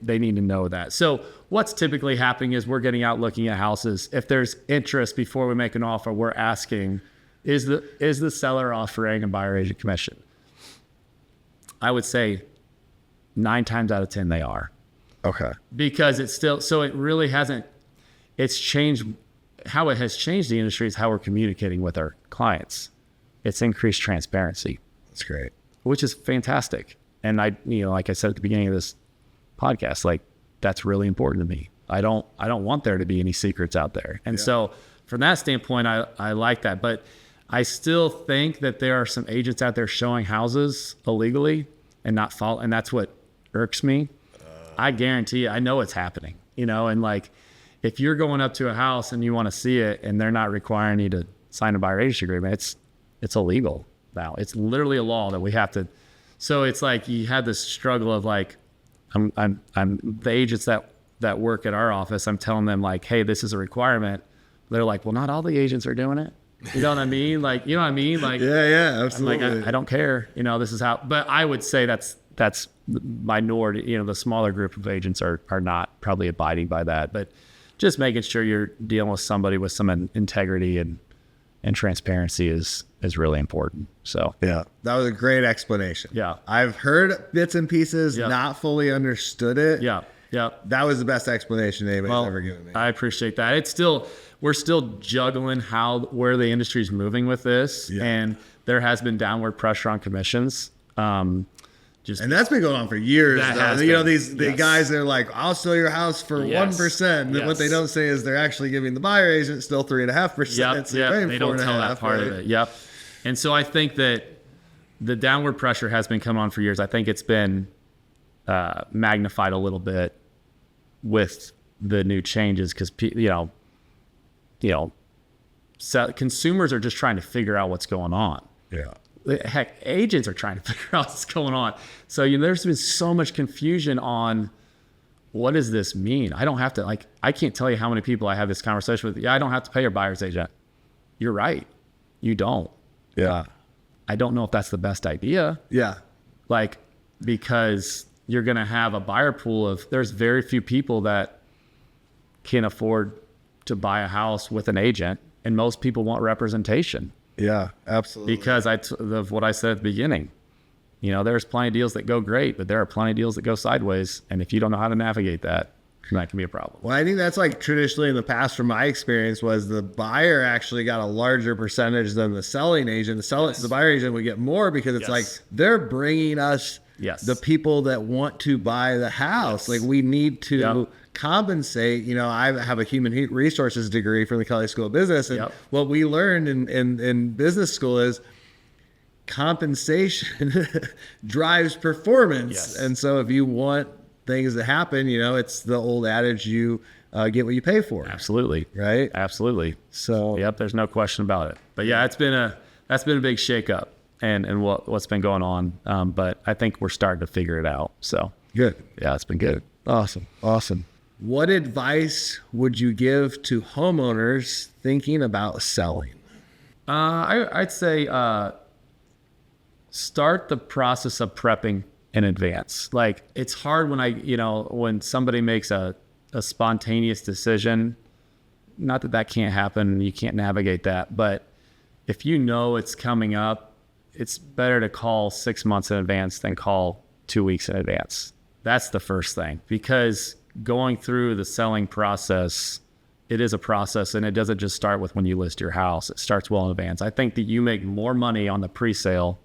they need to know that. So what's typically happening is we're getting out looking at houses. If there's interest before we make an offer, we're asking, is the seller offering a buyer agent commission? I would say 9 times out of 10 they are. Okay. Because it's still, so it really hasn't, it's changed. How it has changed the industry is how we're communicating with our clients. It's increased transparency. That's great. Which is fantastic. And I, like I said at the beginning of this podcast, like that's really important to me. I don't want there to be any secrets out there. And so from that standpoint, I like that. But I still think that there are some agents out there showing houses illegally and not follow, and that's what irks me. I guarantee you, I know it's happening, and like, if you're going up to a house and you want to see it and they're not requiring you to sign a buyer agency agreement, it's illegal now. It's literally a law that we have to. So it's like you had this struggle of like, I'm the agents that work at our office, I'm telling them like, hey, this is a requirement. They're like, well, not all the agents are doing it. You know what I mean? Like, you know what I mean? Like, yeah, absolutely. I'm like, I don't care. This is how, but I would say that's minority, the smaller group of agents are not probably abiding by that, but just making sure you're dealing with somebody with some integrity and transparency is really important. So yeah, that was a great explanation. Yeah. I've heard bits and pieces, not fully understood it. Yeah. Yeah. That was the best explanation anybody's ever given me. I appreciate that. We're still juggling where the industry is moving with this. Yeah. And there has been downward pressure on commissions. And that's been going on for years. The guys that are like, I'll sell your house for 1%. And what they don't say is they're actually giving the buyer agent still 3.5%. Yep. They don't tell that part of it. Yep. And so I think that the downward pressure has been coming on for years. I think it's been magnified a little bit with the new changes because consumers are just trying to figure out what's going on. Yeah. Heck, agents are trying to figure out what's going on. So there's been so much confusion on what does this mean? I don't have to, I can't tell you how many people I have this conversation with. Yeah, I don't have to pay your buyer's agent. You're right. You don't. Yeah. I don't know if that's the best idea. Yeah. Because you're going to have a buyer pool there's very few people that can afford to buy a house with an agent, and most people want representation. Yeah, absolutely. Because of what I said at the beginning, there's plenty of deals that go great, but there are plenty of deals that go sideways. And if you don't know how to navigate that can be a problem. Well, I think that's traditionally in the past, from my experience, was the buyer actually got a larger percentage than the selling agent. The buyer agent would get more because it's like they're bringing us the people that want to buy the house. Like, we need to compensate. I have a human resources degree from the Kelley School of Business, and what we learned in business school is compensation drives performance. And so if you want things to happen, it's the old adage, you get what you pay for. Absolutely. Right? Absolutely. So there's no question about it. But that's been a big shakeup and what's been going on. But I think we're starting to figure it out. So good. Yeah, it's been good. Awesome. What advice would you give to homeowners thinking about selling? I'd say start the process of prepping in advance. Like, it's hard when somebody makes a spontaneous decision. Not that can't happen, you can't navigate that, but if it's coming up, it's better to call 6 months in advance than call 2 weeks in advance. That's the first thing, because going through the selling process, it is a process, and it doesn't just start with when you list your house. It starts well in advance. I think that you make more money on the pre-sale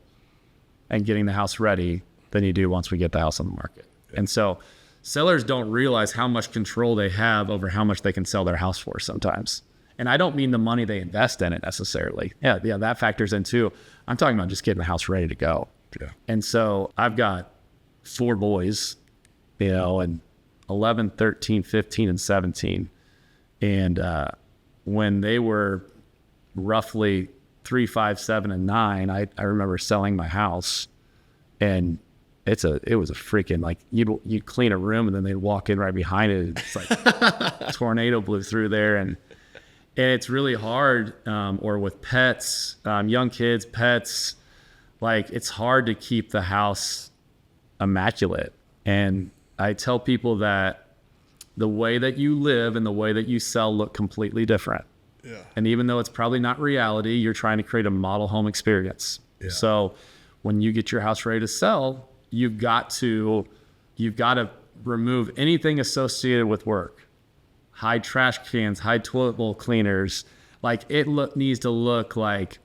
and getting the house ready than you do once we get the house on the market. Yeah. And so sellers don't realize how much control they have over how much they can sell their house for sometimes. And I don't mean the money they invest in it necessarily. Yeah, that factors in too. I'm talking about just getting the house ready to go. Yeah. And so I've got 4 boys, and 11, 13, 15, and 17. And when they were roughly 3, 5, 7, and 9, I remember selling my house, and it was a freaking, you'd clean a room and then they'd walk in right behind it. It's like a tornado blew through there, and it's really hard. Or with pets, young kids, pets, it's hard to keep the house immaculate. And I tell people that the way that you live and the way that you sell look completely different. Yeah. And even though it's probably not reality, you're trying to create a model home experience. Yeah. So when you get your house ready to sell, you've got to remove anything associated with work. High trash cans, high toilet bowl cleaners. Like it needs to look like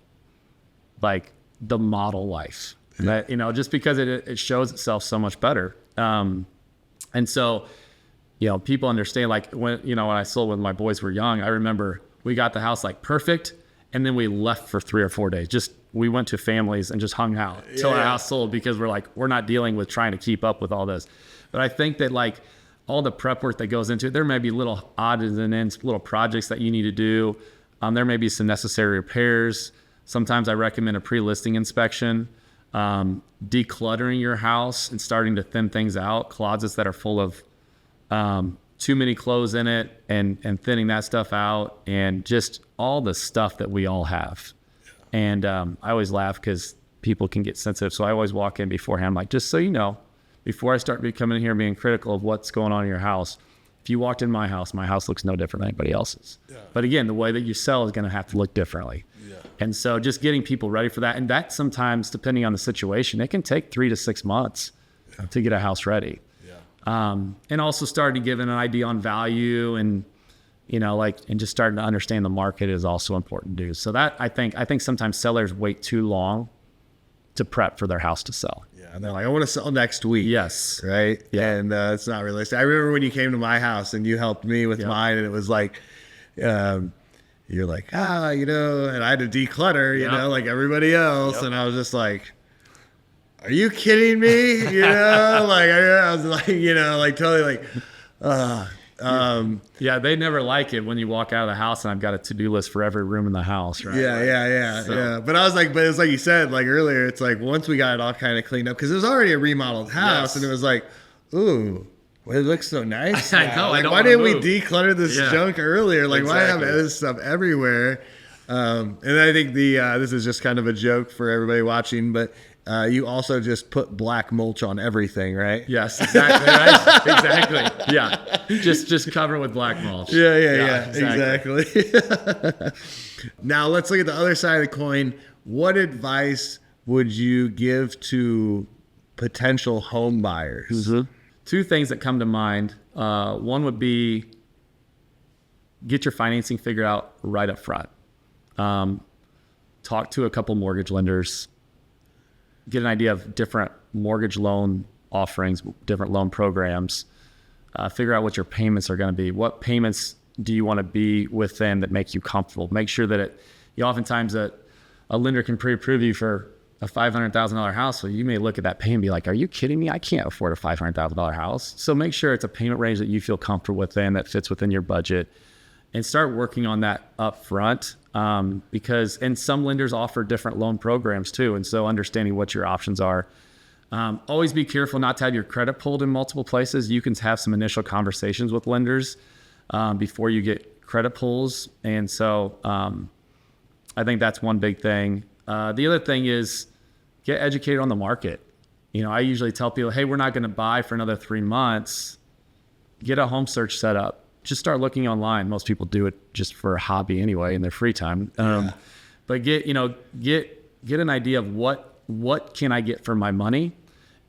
the model life. That, just because it shows itself so much better. And so, people understand, like when I sold when my boys were young, I remember we got the house like perfect. And then we left for 3 or 4 days. We went to families and just hung out till our house sold, because we're not dealing with trying to keep up with all this. But I think that like all the prep work that goes into it, there may be little odds and ends, little projects that you need to do. There may be some necessary repairs. Sometimes I recommend a pre-listing inspection, decluttering your house and starting to thin things out, closets that are full of too many clothes in it, and thinning that stuff out, and just all the stuff that we all have. And I always laugh because people can get sensitive. So I always walk in beforehand, like, just so you know, before I start coming here and being critical of what's going on in your house, if you walked in my house looks no different than anybody else's. Yeah. But again, the way that you sell is going to have to look differently. Yeah. And so just getting people ready for that. And that sometimes, depending on the situation, it can take 3 to 6 months to get a house ready. And also starting to give an idea on value, and and just starting to understand the market is also important to do. So that I think sometimes sellers wait too long to prep for their house to sell. Yeah, and they're like, I want to sell next week. Yes, right. Yeah, and it's not realistic. I remember when you came to my house and you helped me with mine, and it was like, you're like, and I had to declutter, like everybody else, and I was just like, are you kidding me? I was like, totally like, yeah, they never like it when you walk out of the house and I've got a to-do list for every room in the house, right? Yeah. But I was like, it's like you said, like earlier, it's like once we got it all kind of cleaned up, because it was already a remodeled house, and it was like, ooh, well, it looks so nice. I know. Like, why didn't we declutter this junk earlier? Like, why have this stuff everywhere? And I think this is just kind of a joke for everybody watching, but you also just put black mulch on everything, right? Yes, exactly. Right? Exactly. Yeah. Just cover it with black mulch. Yeah. Exactly. Now let's look at the other side of the coin. What advice would you give to potential home buyers? Mm-hmm. 2 things that come to mind. One would be get your financing figured out right up front. Talk to a couple mortgage lenders. Get an idea of different mortgage loan offerings, different loan programs. Figure out what your payments are going to be. What payments do you want to be within that make you comfortable? Make sure that oftentimes a lender can pre-approve you for a $500,000 house. So you may look at that payment and be like, are you kidding me? I can't afford a $500,000 house. So make sure it's a payment range that you feel comfortable within, that fits within your budget, and start working on that up front. Because some lenders offer different loan programs too. And so understanding what your options are. Always be careful not to have your credit pulled in multiple places. You can have some initial conversations with lenders before you get credit pulls. And so I think that's one big thing. The other thing is get educated on the market. I usually tell people, hey, we're not going to buy for another 3 months. Get a home search set up. Just start looking online. Most people do it just for a hobby anyway in their free time. But get an idea of what can I get for my money.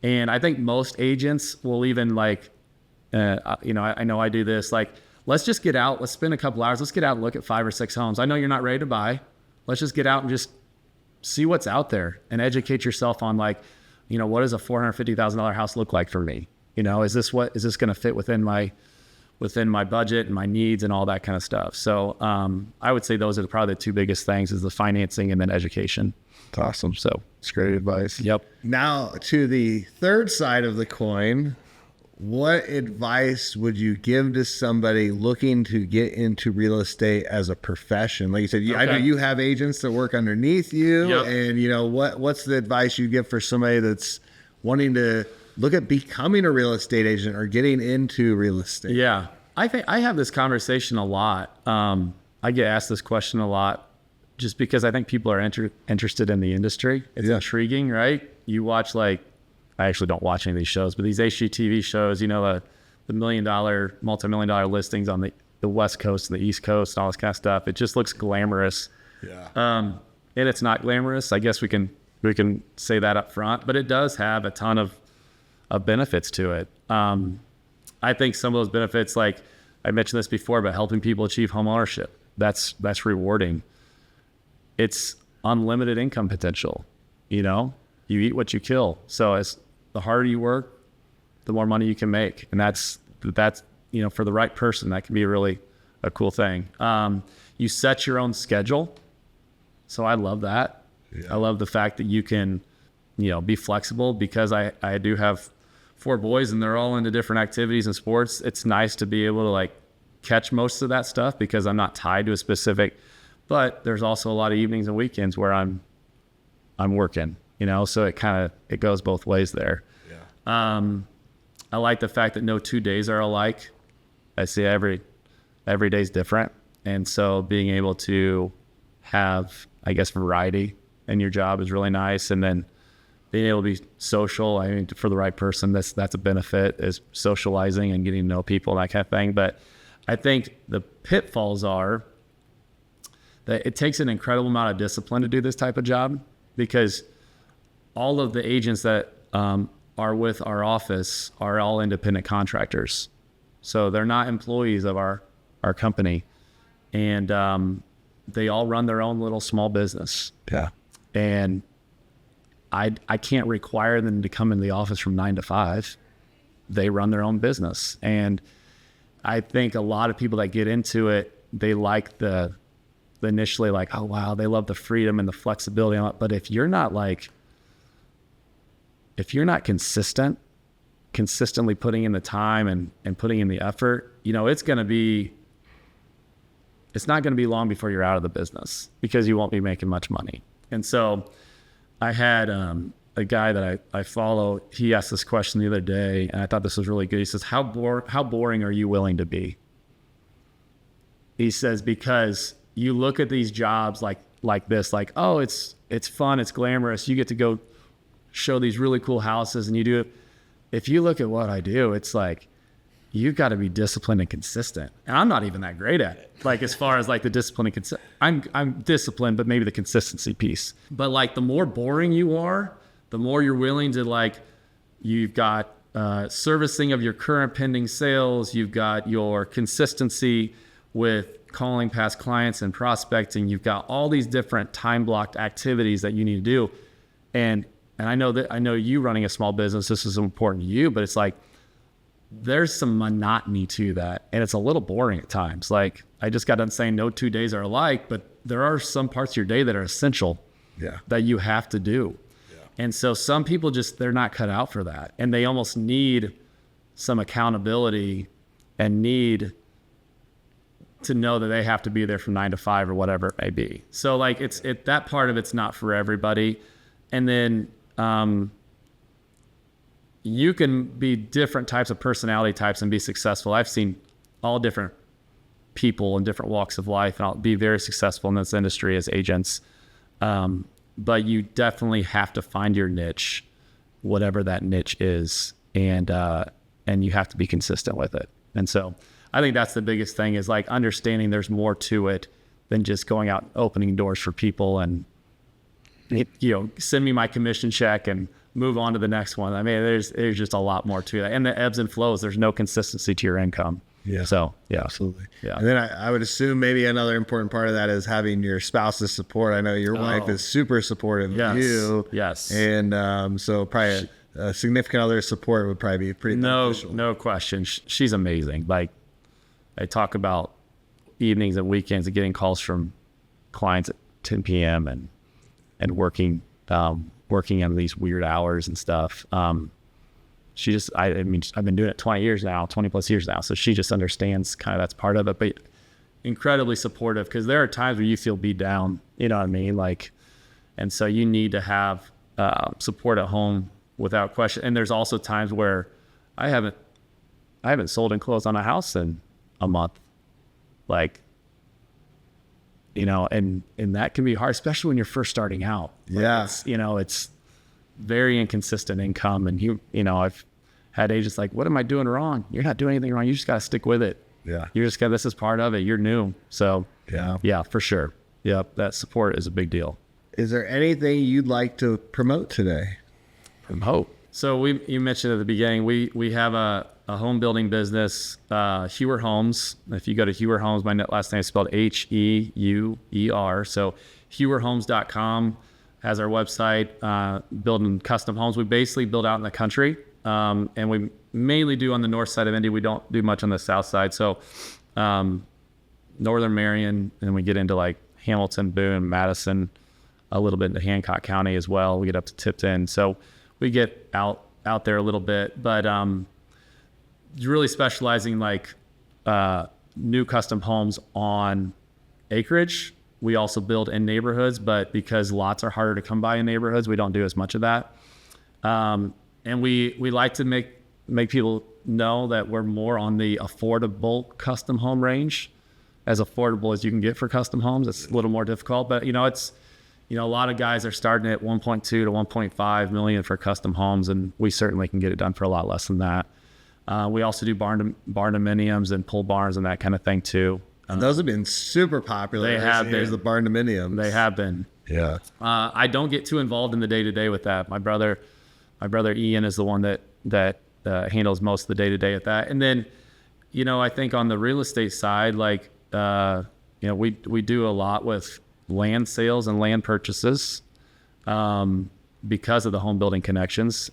And I think most agents will even like, I know I do this, like, let's just get out. Let's spend a couple hours. Let's get out and look at 5 or 6 homes. I know you're not ready to buy. Let's just get out and just see what's out there and educate yourself on what does a $450,000 house look like for me? Is this going to fit within my budget and my needs and all that kind of stuff. So I would say those are probably the 2 biggest things, is the financing and then education. That's awesome. So it's great advice. Yep. Now to the third side of the coin, what advice would you give to somebody looking to get into real estate as a profession? Like you said, I know you have agents that work underneath you. Yep. And what's the advice you give for somebody that's wanting to look at becoming a real estate agent or getting into real estate? Yeah. I think I have this conversation a lot. I get asked this question a lot just because I think people are interested in the industry. It's intriguing, right? You watch I actually don't watch any of these shows, but these HGTV shows, the $1 million, multi-million-dollar listings on the West Coast and the East Coast and all this kind of stuff. It just looks glamorous. Yeah. And it's not glamorous. I guess we can say that up front, but it does have a ton of of benefits to it. I think some of those benefits, like I mentioned this before, but helping people achieve home ownership, that's rewarding. It's unlimited income potential. You eat what you kill. So as the harder you work, the more money you can make. And that's for the right person, that can be really a cool thing. You set your own schedule. So I love that. Yeah. I love the fact that you can, be flexible, because I do have 4 boys and they're all into different activities and sports. It's nice to be able to like catch most of that stuff because I'm not tied to a specific, but there's also a lot of evenings and weekends where I'm working, so it goes both ways there. Yeah. I like the fact that no 2 days are alike. I see every day's different. And so being able to have, I guess, variety in your job is really nice. And then being able to be social, I mean, for the right person, that's a benefit, is socializing and getting to know people and that kind of thing. But I think the pitfalls are that it takes an incredible amount of discipline to do this type of job, because all of the agents that are with our office are all independent contractors. So they're not employees of our company. And they all run their own little small business. Yeah. And I can't require them to come in the office from 9 to 5. They run their own business. And I think a lot of people that get into it, they like the initially like, oh, wow, they love the freedom and the flexibility. But if you're not consistently putting in the time and putting in the effort, it's not going to be long before you're out of the business, because you won't be making much money. And so I had a guy that I follow, he asked this question the other day, and I thought this was really good. He says, how boring are you willing to be? He says, because you look at these jobs like this, like, oh, it's fun, it's glamorous, you get to go show these really cool houses and you do it. If you look at what I do, it's like, you've got to be disciplined and consistent. And I'm not even that great at it. Like, as far as like the discipline and I'm disciplined, but maybe the consistency piece. But like, the more boring you are, the more you're willing to, like, you've got servicing of your current pending sales, you've got your consistency with calling past clients and prospecting, you've got all these different time blocked activities that you need to do. And I know you running a small business, this is important to you, but it's like, there's some monotony to that, and it's a little boring at times. Like, I just got done saying no 2 days are alike, but there are some parts of your day that are essential, that you have to do. Yeah. And so some people they're not cut out for that, and they almost need some accountability and need to know that they have to be there from 9 to 5 or whatever it may be. So like, that part of it's not for everybody. And then you can be different types of personality types and be successful. I've seen all different people in different walks of life, and I'll be very successful in this industry as agents. But you definitely have to find your niche, whatever that niche is, and you have to be consistent with it. And so I think that's the biggest thing, is like understanding there's more to it than just going out and opening doors for people and, send me my commission check and move on to the next one. I mean, there's just a lot more to that. And the ebbs and flows, there's no consistency to your income. Yeah. So, yeah. Absolutely. Yeah. And then I would assume maybe another important part of that is having your spouse's support. I know your wife is super supportive of you. Yes. And so probably a significant other support would probably be pretty beneficial. No question. She's amazing. Like, I talk about evenings and weekends and getting calls from clients at 10 p.m. and working on these weird hours and stuff. She just, I mean, I've been doing it 20 plus years now. So she just understands kind of that's part of it, but incredibly supportive, because there are times where you feel beat down, you know what I mean? Like, and so you need to have support at home without question. And there's also times where I haven't sold and closed on a house in a month. Like, and that can be hard, especially when you're first starting out. Like, it's very inconsistent income. And I've had agents like, what am I doing wrong? You're not doing anything wrong. You just got to stick with it. Yeah. This is part of it. You're new. So yeah, for sure. Yep. That support is a big deal. Is there anything you'd like to promote today? Promote. So you mentioned at the beginning, we have a home building business, Huer Homes. If you go to Huer Homes, my last name is spelled Heuer. So HuerHomes.com has our website, building custom homes. We basically build out in the country, and we mainly do on the north side of Indy. We don't do much on the south side. So northern Marion, and we get into like Hamilton, Boone, Madison, a little bit into Hancock County as well. We get up to Tipton. So we get out there a little bit, but really specializing like new custom homes on acreage. We also build in neighborhoods, but because lots are harder to come by in neighborhoods, we don't do as much of that. And we like to make people know that we're more on the affordable custom home range, as affordable as you can get for custom homes. It's a little more difficult, but a lot of guys are starting at 1.2 to 1.5 million for custom homes, and we certainly can get it done for a lot less than that. We also do barn dominiums and pole barns and that kind of thing too. And those have been super popular. They have been. Here's the barn dominiums. They have been. Yeah. I don't get too involved in the day-to-day with that. My brother Ian is the one that handles most of the day-to-day with that. And then, I think on the real estate side, like, we do a lot with land sales and land purchases because of the home building connections.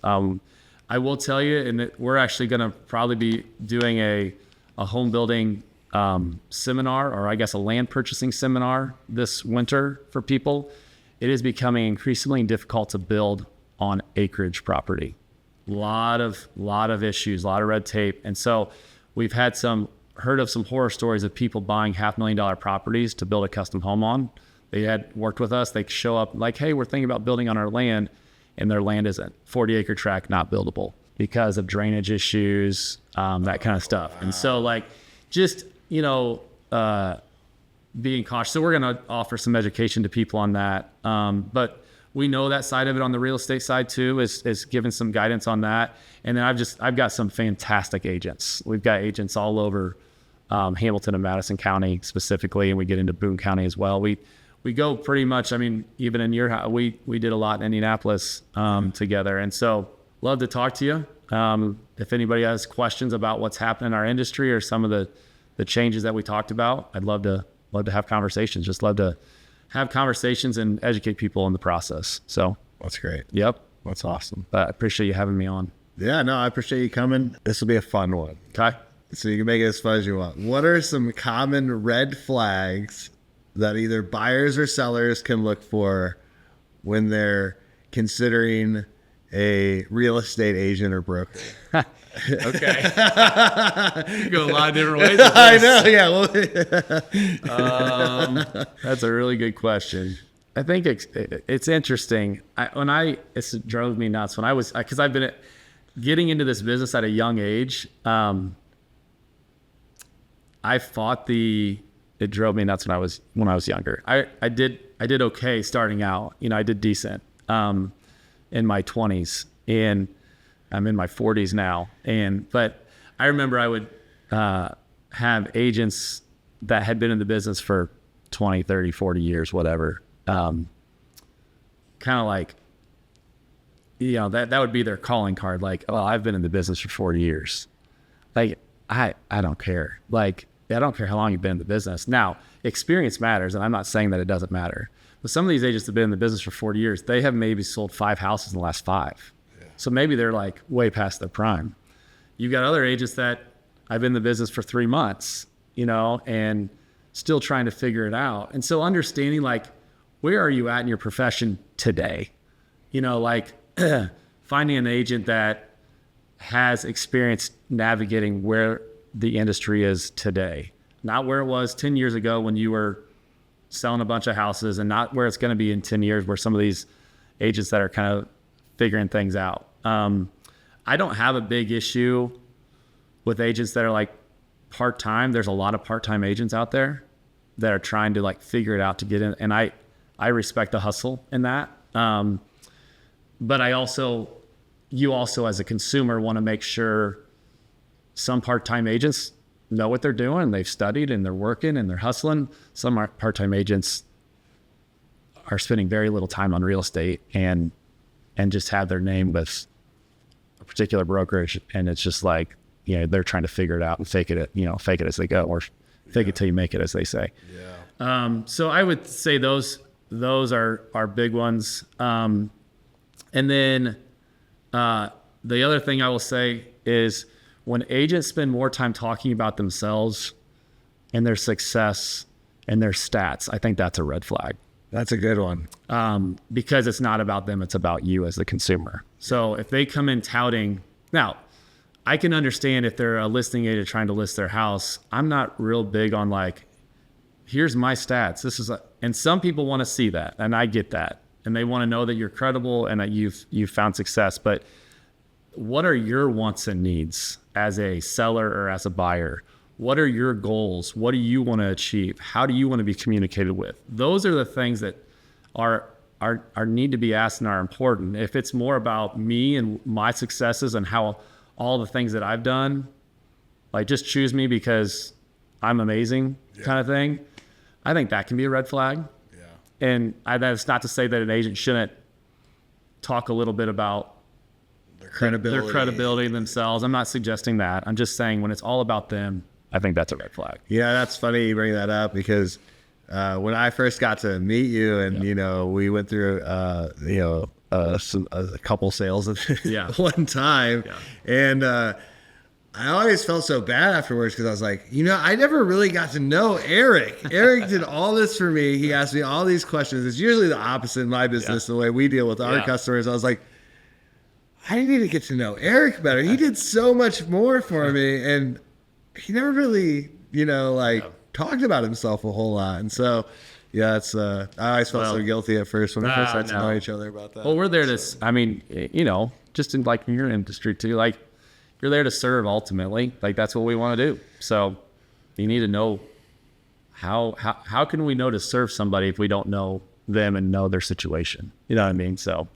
I will tell you, and we're actually going to probably be doing a home building seminar, or I guess a land purchasing seminar this winter for people. It is becoming increasingly difficult to build on acreage property. Lot of issues, a lot of red tape. And so we've heard of some horror stories of people buying $500,000 properties to build a custom home on. They had worked with us. They show up like, hey, we're thinking about building on our land, and their land isn't 40-acre tract, not buildable because of drainage issues, that kind of stuff. And so like, just, being cautious. So we're going to offer some education to people on that. But we know that side of it on the real estate side too, is giving some guidance on that. And then I've got some fantastic agents. We've got agents all over Hamilton and Madison County specifically, and we get into Boone County as well. We go pretty much, even in your house, we did a lot in Indianapolis together. And so love to talk to you. If anybody has questions about what's happening in our industry or some of the changes that we talked about, I'd love to have conversations. Just love to have conversations and educate people in the process. So that's great. Yep. That's awesome. I appreciate you having me on. Yeah, no, I appreciate you coming. This will be a fun one. Okay. So you can make it as fun as you want. What are some common red flags that either buyers or sellers can look for when they're considering a real estate agent or broker? Okay. You go a lot of different ways with this. I know, yeah. That's a really good question. I think it's interesting. It drove me nuts because I've been getting into this business at a young age. It drove me nuts when I was younger. I did okay starting out. I did decent in my 20s, and I'm in my 40s now. But I remember I would have agents that had been in the business for 20, 30, 40 years, whatever. Kind of like, that would be their calling card. Like, oh, I've been in the business for 40 years. Like, I don't care. Like, I don't care how long you've been in the business. Now, experience matters, and I'm not saying that it doesn't matter. But some of these agents have been in the business for 40 years. They have maybe sold 5 houses in the last 5. Yeah. So maybe they're like way past their prime. You've got other agents that I've been in the business for 3 months, and still trying to figure it out. And so understanding, like, where are you at in your profession today? Like finding an agent that has experience navigating where the industry is today, not where it was 10 years ago when you were selling a bunch of houses, and not where it's going to be in 10 years, where some of these agents that are kind of figuring things out. I don't have a big issue with agents that are like part-time. There's a lot of part-time agents out there that are trying to like figure it out to get in. And I respect the hustle in that. But you also as a consumer want to make sure some part-time agents know what they're doing. They've studied and they're working and they're hustling. Some part-time agents are spending very little time on real estate and just have their name with particular brokerage, and it's just like, they're trying to figure it out and fake it as they go, or fake it till you make it, as they say. So I would say those are big ones. And then the other thing I will say is when agents spend more time talking about themselves and their success and their stats, I think that's a red flag. That's a good one. Because it's not about them, it's about you as the consumer. So if they come in touting, now I can understand if they're a listing agent trying to list their house. I'm not real big on like, here's my stats. And some people want to see that, and I get that. And they want to know that you're credible and that you've found success. But what are your wants and needs as a seller or as a buyer? What are your goals? What do you want to achieve? How do you want to be communicated with? Those are the things that are need to be asked and are important. If it's more about me and my successes and how all the things that I've done, like just choose me because I'm amazing kind of thing, I think that can be a red flag. Yeah. And that's not to say that an agent shouldn't talk a little bit about their credibility themselves. I'm not suggesting that. I'm just saying when it's all about them, I think that's a red flag. Yeah, that's funny you bring that up because when I first got to meet you and, we went through, a couple sales at one time. Yeah. And I always felt so bad afterwards because I was like, I never really got to know Eric. Eric did all this for me. He asked me all these questions. It's usually the opposite in my business, the way we deal with our customers. I was like, I need to get to know Eric better. He did so much more for me. And he never really, talked about himself a whole lot. And so, it's I always felt so guilty at first when we first got to know each other about that. Well, we're there to, just in like in your industry too, like you're there to serve ultimately. Like that's what we want to do. So you need to know how can we know to serve somebody if we don't know them and know their situation? You know what I mean? So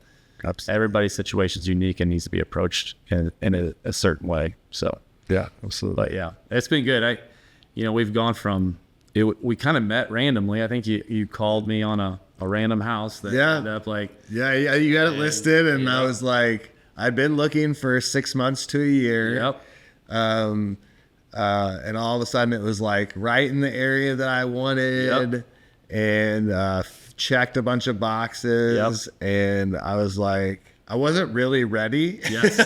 everybody's situation is unique and needs to be approached in a certain way. So yeah, absolutely. But yeah, it's been good. We've gone from we kind of met randomly. I think you called me on a random house that ended up like you got it listed, and I was like, I've been looking for 6 months to a year. Yep. And all of a sudden it was like right in the area that I wanted, and checked a bunch of boxes, and I was like, I wasn't really ready. Yes.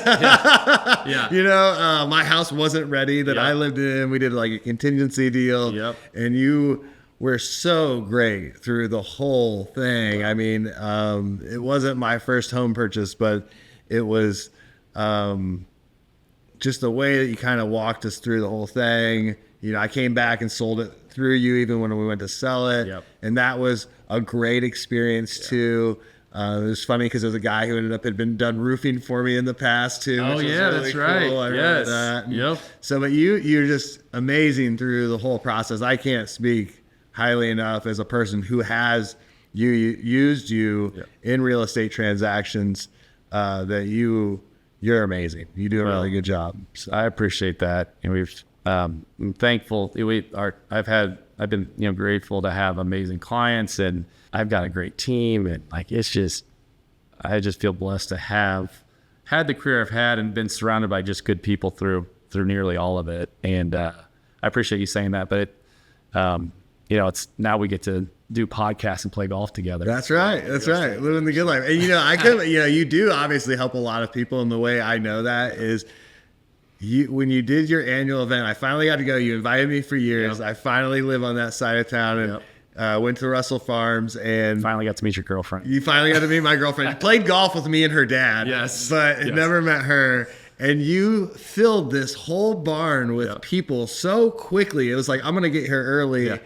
Yeah. My house wasn't ready that I lived in. We did like a contingency deal. Yep. And you were so great through the whole thing. I mean, it wasn't my first home purchase, but it was just the way that you kind of walked us through the whole thing. I came back and sold it through you even when we went to sell it. Yep. And that was a great experience too. It was funny because there was a guy who had been done roofing for me in the past too. Oh yeah, really that's right. Cool. I remember that. Yep. So, but you're just amazing through the whole process. I can't speak highly enough as a person who has used you in real estate transactions. That you're amazing. You do a really good job. So I appreciate that, and I'm thankful. I've been grateful to have amazing clients, and I've got a great team, and like I just feel blessed to have had the career I've had and been surrounded by just good people through nearly all of it. And I appreciate you saying that. But it's now we get to do podcasts and play golf together. That's right. That's right. Living the good life. And you do obviously help a lot of people. And the way I know that is when you did your annual event, I finally got to go. You invited me for years. Yep. I finally live on that side of town, and went to Russell Farms, and finally got to meet your girlfriend. You finally got to meet my girlfriend. You played golf with me and her dad. Yes. But never met her. And you filled this whole barn with people so quickly. It was like, I'm going to get here early. Yeah.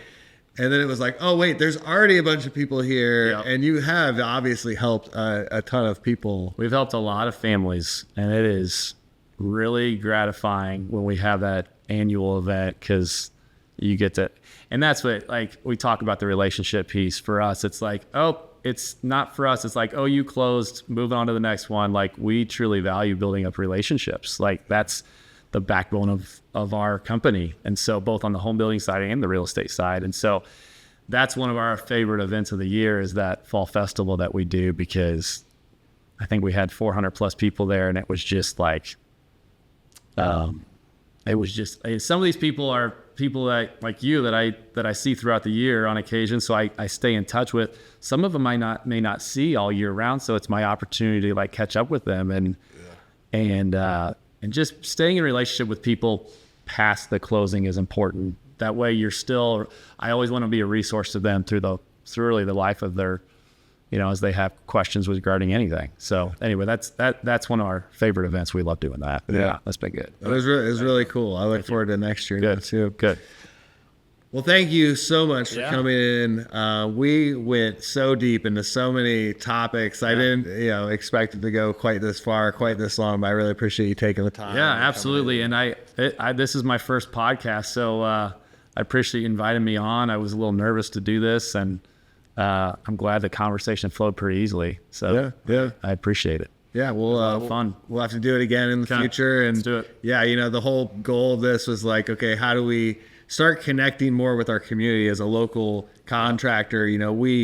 And then it was like, oh, wait, there's already a bunch of people here. Yep. And you have obviously helped a ton of people. We've helped a lot of families, and it is really gratifying when we have that annual event because you get to, and that's what, like, we talk about the relationship piece. For us, it's like, oh, it's not for us. It's like, oh, you closed, moving on to the next one. Like, we truly value building up relationships. Like, that's the backbone of our company. And so both on the home building side and the real estate side. And so that's one of our favorite events of the year is that fall festival that we do, because I think we had 400 plus people there, and it was just like, it was just, some of these people are people that like you that I see throughout the year on occasion. So I stay in touch with. Some of them I may not see all year round. So it's my opportunity to like catch up with them and just staying in relationship with people past the closing is important. That way you're still, I always want to be a resource to them through really the life of their, as they have questions regarding anything. So anyway, that's one of our favorite events. We love doing that. Yeah, that's been good. It was really cool. I look forward to next year too. Good. Well, thank you so much for coming in. We went so deep into so many topics. I didn't, expect it to go quite this far, quite this long, but I really appreciate you taking the time. Yeah, absolutely. And this is my first podcast, so I appreciate you inviting me on. I was a little nervous to do this, and I'm glad the conversation flowed pretty easily. So yeah, I appreciate it. Yeah, we'll have to do it again in the future. And let's do it. Yeah, the whole goal of this was like, okay, how do we start connecting more with our community as a local contractor?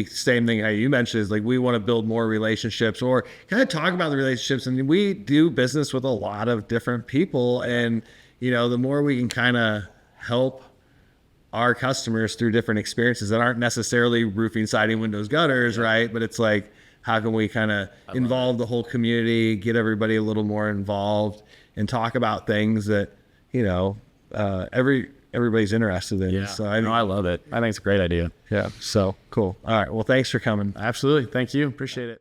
Same thing you mentioned is like, we want to build more relationships or kind of talk about the relationships. And we do business with a lot of different people. And, the more we can kind of help our customers through different experiences that aren't necessarily roofing, siding, windows, gutters, right? But it's like, how can we kind of involve the whole community, get everybody a little more involved and talk about things that, everybody's interested in. Yeah. So I love it. I think it's a great idea. Yeah. So cool. All right. Well, thanks for coming. Absolutely. Thank you. Appreciate it.